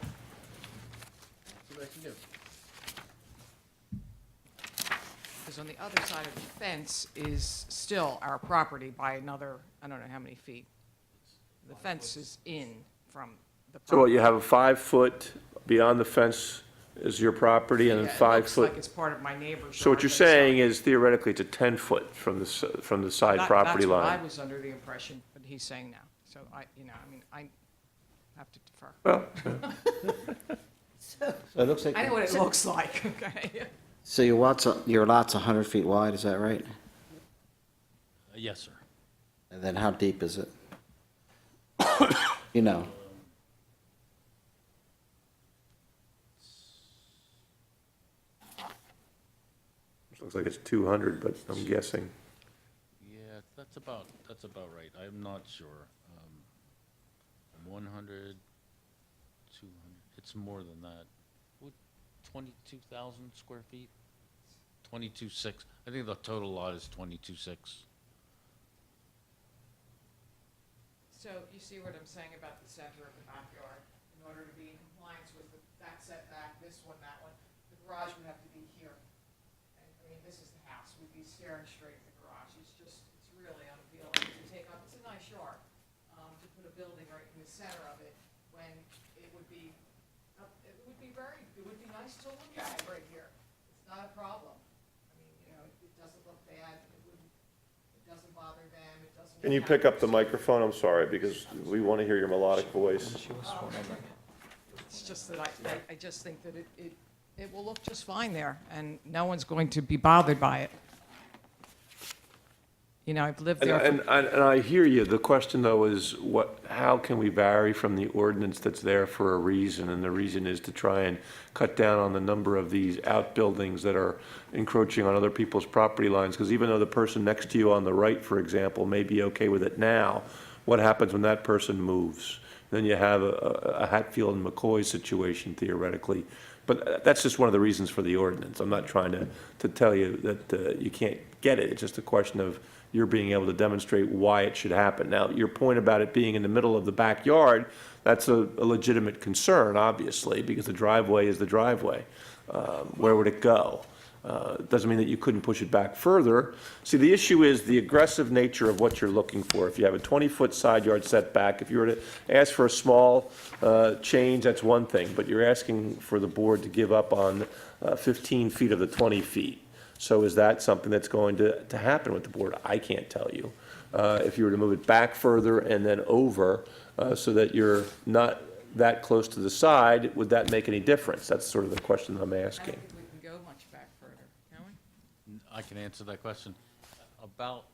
Because on the other side of the fence is still our property by another, I don't know how many feet. The fence is in from the So what, property. you have a 5-foot beyond the fence is your property, and then Yeah, it 5 looks foot? like it's part of my neighbor's So what yard, you're but it's saying not. is theoretically it's a 10-foot from the side property That's what I line? was under the impression, but he's saying now. So I have to defer. Well, So it looks like, I know what it looks like, okay? so your lot's 100 feet wide, is that right? Yes, sir. And then how deep is it? You know, looks like it's 200, but I'm guessing. Yeah, that's about right. I'm not sure. 100, 200, it's more than that. What, 22,000 square feet? 22.6. I think the total lot is 22.6. So you see what I'm saying about the center of the backyard? In order to be in compliance with that setback, this one, that one, the garage would have to be here. And, I mean, this is the house, we'd be staring straight at the garage. It's really unappealing to take up, it's a nice yard, to put a building right in the center of it when it would be nice to look at it right here. It's not a problem. I mean, it doesn't look bad, it doesn't bother them, it doesn't. Can you pick up the microphone? I'm sorry, because we want to hear your melodic voice. It's just that I just think that it will look just fine there, and no one's going to be bothered by it. I've lived there. And I hear you. The question, though, is how can we vary from the ordinance that's there for a reason? And the reason is to try and cut down on the number of these outbuildings that are encroaching on other people's property lines. Because even though the person next to you on the right, for example, may be okay with it now, what happens when that person moves? Then you have a Hatfield and McCoy situation theoretically. But that's just one of the reasons for the ordinance. I'm not trying to tell you that you can't get it. It's just a question of you're being able to demonstrate why it should happen. Now, your point about it being in the middle of the backyard, that's a legitimate concern, obviously, because the driveway is the driveway. Where would it go? It doesn't mean that you couldn't push it back further. See, the issue is the aggressive nature of what you're looking for. If you have a 20-foot side yard setback, if you were to ask for a small change, that's one thing, but you're asking for the board to give up on 15 feet of the 20 feet. So is that something that's going to happen with the board? I can't tell you. If you were to move it back further and then over so that you're not that close to the side, would that make any difference? That's sort of the question I'm I asking. don't think we can go much back further, can we? I can answer that question. About,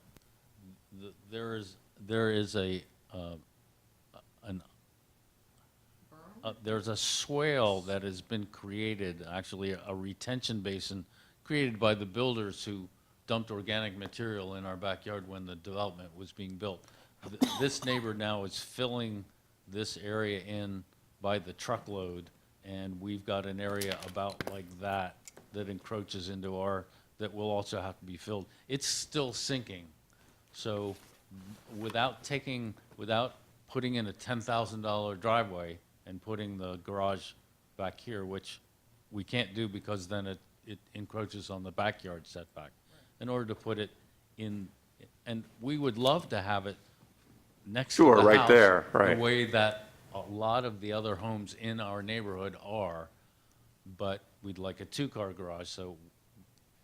there is there's a swale that has been created, actually a retention basin created by the builders who dumped organic material in our backyard when the development was being built. This neighbor now is filling this area in by the truckload and we've got an area about like that that encroaches into our, that will also have to be filled. It's still sinking. So without putting in a $10,000 driveway and putting the garage back here, which we can't do because then it encroaches on the backyard setback. In order to put it in, and we would love to have it next to the Sure, house. right there, right. The way that a lot of the other homes in our neighborhood are, but we'd like a two-car garage, so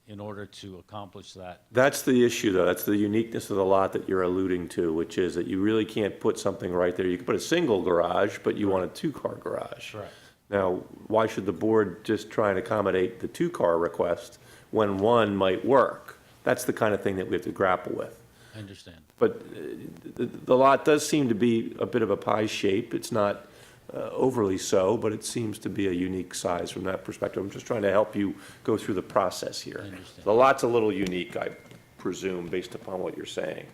in order to accomplish that. That's the issue, though. That's the uniqueness of the lot that you're alluding to, which is that you really can't put something right there. You can put a single garage, but you want a two-car garage. Correct. Now, why should the board just try and accommodate the two-car request when one might work? That's the kind of thing that we have to grapple with. I understand. But the lot does seem to be a bit of a pie shape. It's not overly so, but it seems to be a unique size from that perspective. I'm just trying to help you go through the process here. I understand. The lot's a little unique, I presume, based upon what you're saying.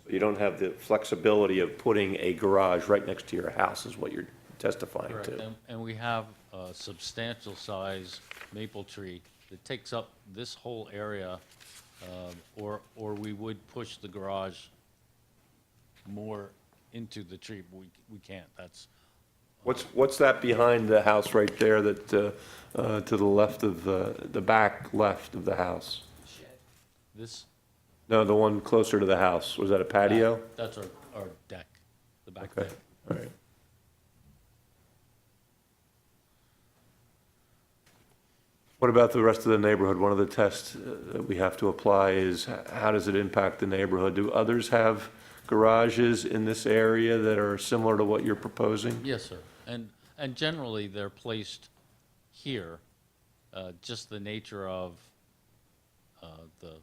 You don't have the flexibility of putting a garage right next to your house is what you're testifying Correct. to. And we have a substantial size maple tree that takes up this whole area, or we would push the garage more into the tree. We can't, that's, What's that behind the house right there that, to the left of the back left of the house? this. No, the one closer to the house. Was that a patio? That's our deck, the back Okay, deck. all right. What about the rest of the neighborhood? One of the tests that we have to apply is how does it impact the neighborhood? Do others have garages in this area that are similar to what you're proposing? Yes, sir. And generally, they're placed here, just the nature of the,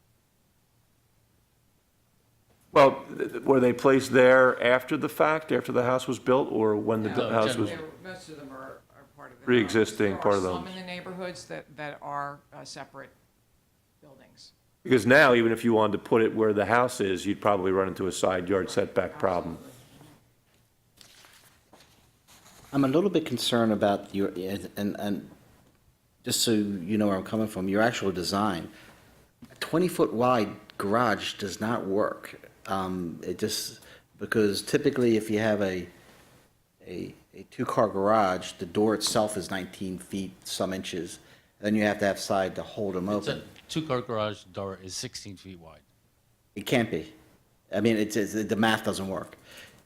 Well, were they placed there after the fact, after the house was built, or when the No, house was? generally. Most of them are part of the. Pre-existing part of the There are homes. some in the neighborhoods that are separate buildings. Because now, even if you wanted to put it where the house is, you'd probably run into a side yard setback problem. I'm a little bit concerned about your, and just so you know where I'm coming from, your actual design. A 20-foot wide garage does not work. It just, because typically if you have a two-car garage, the door itself is 19 feet, some inches, then you have to have side to hold them it's a open. two-car garage door is 16 feet wide. It can't be. I mean, the math doesn't work.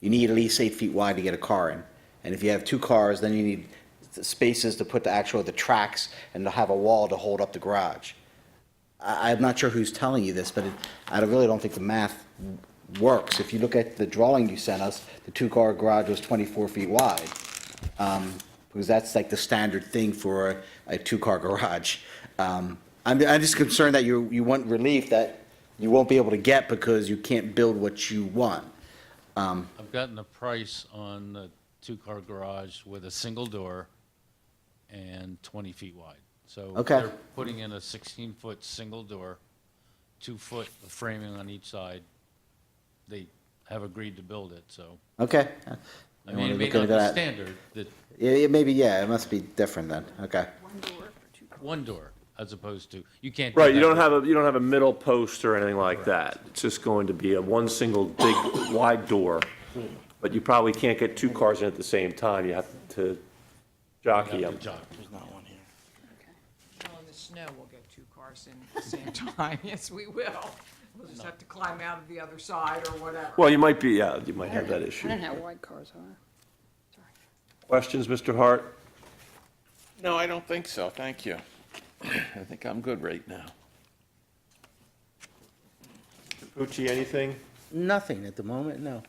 You need at least 8 feet wide to get a car in. And if you have two cars, then you need spaces to put the tracks and to have a wall to hold up the garage. I'm not sure who's telling you this, but I really don't think the math works. If you look at the drawing you sent us, the two-car garage was 24 feet wide. Because that's like the standard thing for a two-car garage. I'm just concerned that you want relief that you won't be able to get because you can't build what you want. I've gotten a price on the two-car garage with a single door and 20 feet wide. So Okay. they're putting in a 16-foot single door, 2-foot framing on each side. They have agreed to build it, so. Okay. I mean, it may not be standard, that Yeah, it must be different then, okay. one door, as opposed to, you can't. Right, you that don't have a middle post or anything like that. It's just going to be a one single big wide door. But you probably can't get two cars in at the same time. You have to jockey them. job. Well, in the snow, we'll get two cars in at the same time. Yes, we will. We'll just have to climb out of the other side or whatever. Well, you might have that I issue. don't know how wide cars are. Questions, Mr. Hart? No, I don't think so, thank you. I think I'm good right now. Pucci, anything? Nothing at the moment, no.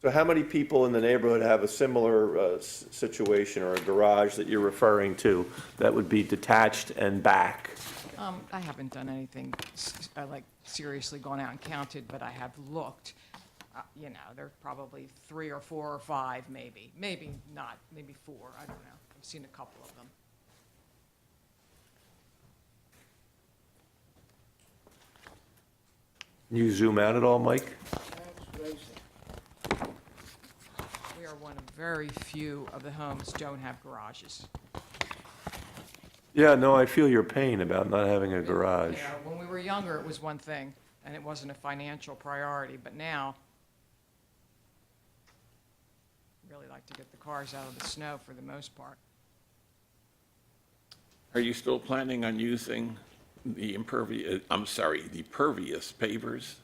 So how many people in the neighborhood have a similar situation or a garage that you're referring to that would be detached and back? I haven't done anything, like seriously gone out and counted, but I have looked. You know, there are probably 3 or 4 or 5 maybe. Maybe not, maybe 4, I don't know. I've seen a couple of them. Can you zoom out at all, Mike? We are one one of very few of the homes don't have garages. Yeah, no, I feel your pain about not having a garage. You know, when we were younger, it was one thing, and it wasn't a financial priority, but now, really like to get the cars out of the snow for the most part. Are you still planning on using the pervious pavers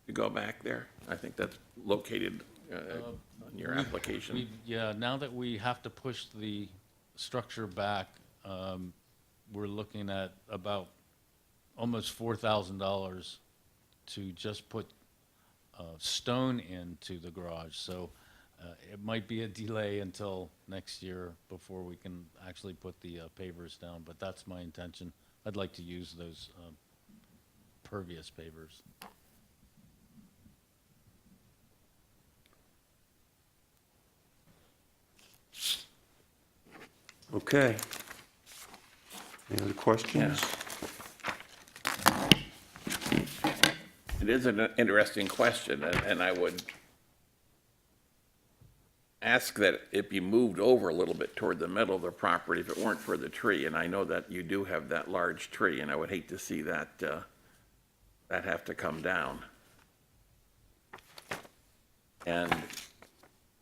to go back there? I think that's located on your application. Yeah, now that we have to push the structure back, we're looking at about almost $4,000 to just put stone into the garage. So it might be a delay until next year before we can actually put the pavers down, but that's my intention. I'd like to use those pervious pavers. Okay. Any other questions? It is an interesting question, and I would ask that it be moved over a little bit toward the middle of the property if it weren't for the tree. And I know that you do have that large tree, and I would hate to see that, that have to come down. And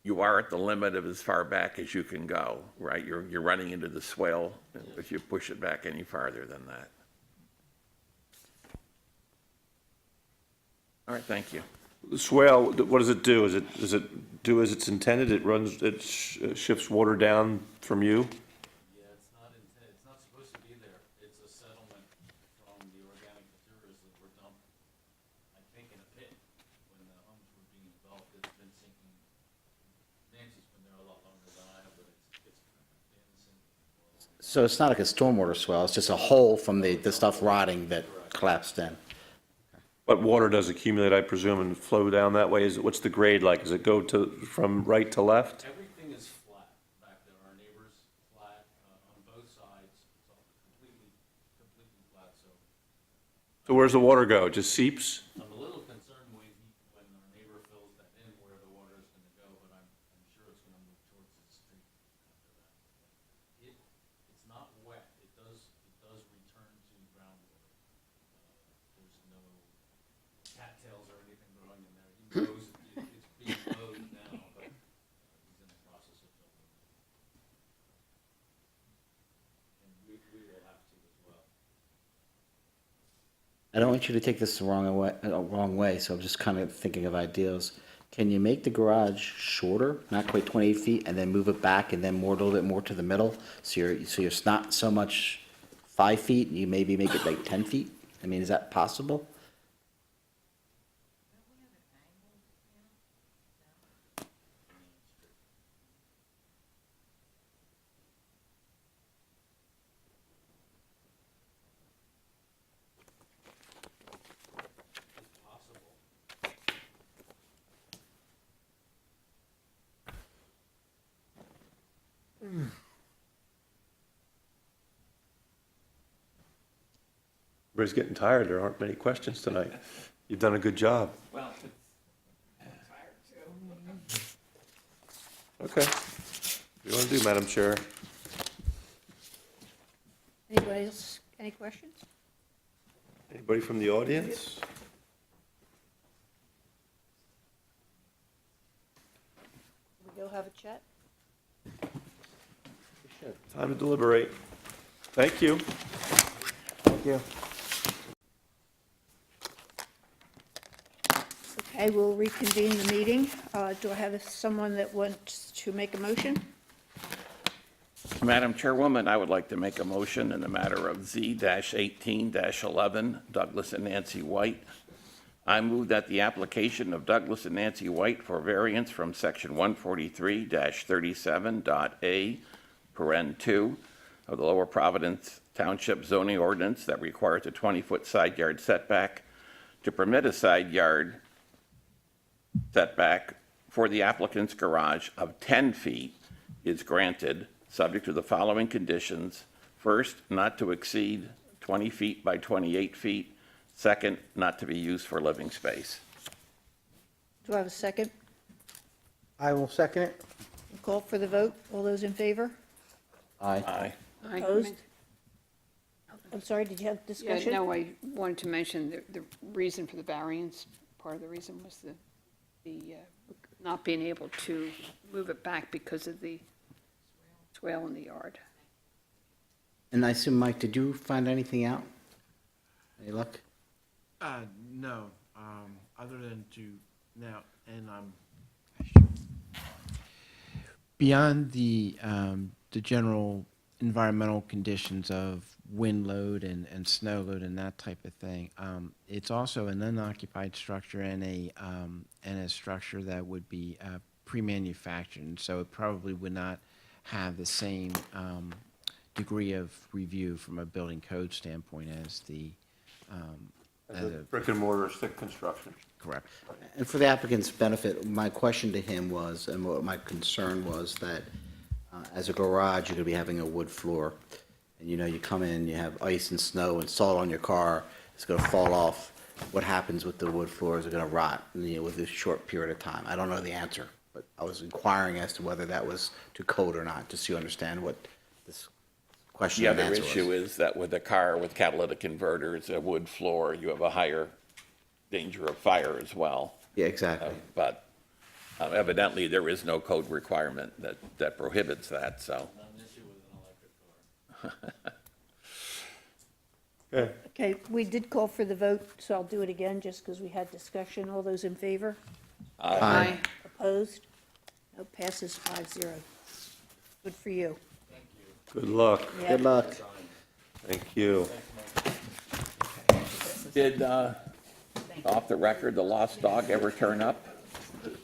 you are at the limit of as far back as you can go, right? You're running into the swale if you push it back any farther than that. All right, thank you. The swale, what does it do? Does it do as it's intended? It shifts water down from you? Yeah, it's not supposed to be there. It's a settlement from the organic materials that were dumped, I think, in a pit when the homes were being developed. It's been sinking. Nancy's been there a lot longer than I have, but it's been sinking. So it's not like a stormwater swell, it's just a hole from the stuff rotting that collapsed in. But water does accumulate, I presume, and flow down that way? What's the grade like? Does it go from right to left? Everything is flat back there. Our neighbor's flat on both sides. It's all completely flat, so So where's the water go? It just seeps? I'm a little concerned when our neighbor fills that in where the water is gonna go, but I'm sure it's gonna move towards the street after that. It's not wet. It does return to groundwater. There's no cattails or anything growing in there. He knows it's being mowed now, but he's in the process of filling it. And we will have to as well. I don't want you to take this the wrong way, so I'm just kind of thinking of ideas. Can you make the garage shorter, not quite 28 feet, and then move it back and then a little bit more to the middle? So you're not so much 5 feet, you maybe make it like 10 feet? I mean, is that possible? Everybody's getting tired. There aren't many questions tonight. You've done a good job. Well, Okay. What do you want to do, Madam Chair? Anybody else, any questions? Anybody from the audience? We go have a chat? Time to deliberate. Thank you. Thank you. Okay, we'll reconvene the meeting. Do I have someone that wants to make a motion? Madam Chairwoman, I would like to make a motion in the matter of Z-18-11, Douglas and Nancy White. I move that the application of Douglas and Nancy White for variance from section 143-37.A, paren 2, of the Lower Providence Township zoning ordinance that requires a 20-foot side yard setback to permit a side yard setback for the applicant's garage of 10 feet is granted, subject to the following conditions. First, not to exceed 20 feet by 28 feet. Second, not to be used for living space. Do I have a second? I will second it. Call for the vote. All those in favor? Aye. Aye. Opposed? I'm sorry, did you have Yeah, discussion? no, I wanted to mention the reason for the variance. Part of the reason was the not being able to move it back because of the swale in the yard. And I assume, Mike, did you find anything out? Any luck? No, other than to now, and beyond the general environmental conditions of wind load and snow load and that type of thing, it's also an unoccupied structure and a structure that would be pre-manufactured, and so it probably would not have the same degree of review from a building code standpoint as the As a brick and mortar stick construction. correct. And for the applicant's benefit, my question to him was, and what my concern was, that as a garage, you're gonna be having a wood floor. And you come in, you have ice and snow and salt on your car, it's gonna fall off. What happens with the wood floor? Is it gonna rot, with a short period of time? I don't know the answer, but I was inquiring as to whether that was to code or not, just so you understand what this question The and other answer was. issue is that with a car with catalytic converters, a wood floor, you have a higher danger of fire as well. Yeah, exactly. But evidently, there is no code requirement that prohibits that, so. Okay. Okay, we did call for the vote, so I'll do it again, just because we had discussion. All those in favor? Aye. Opposed? No, passes 5-0. Good for you. Good luck. Yeah. Good luck. Thank you. Did, off the record, the lost dog ever turn up?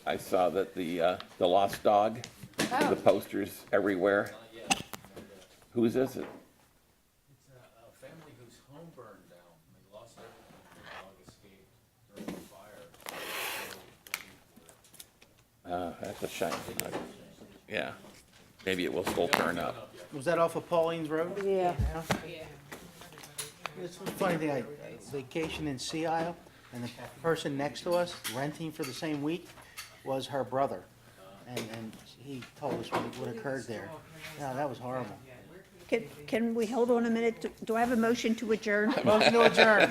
I saw that the lost dog, the posters everywhere. Whose is it? It's a family whose home burned down. They lost everything. The dog escaped during the fire. That's a shame. Yeah, maybe it will still turn up. Was that off of Pauline's Road? Yeah. It's a funny thing, I vacation in Sea Isle, and the person next to us, renting for the same week, was her brother. And he told us what occurred there. Yeah, that was horrible. Can we hold on a minute? Do I have a motion to adjourn? Motion to adjourn.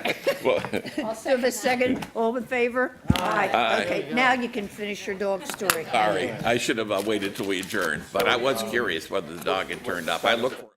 Also have a second. All in favor? Aye. Aye. Okay, now you can finish your dog story. Sorry, I should have waited till we adjourned, but I was curious whether the dog had turned up. I looked for it.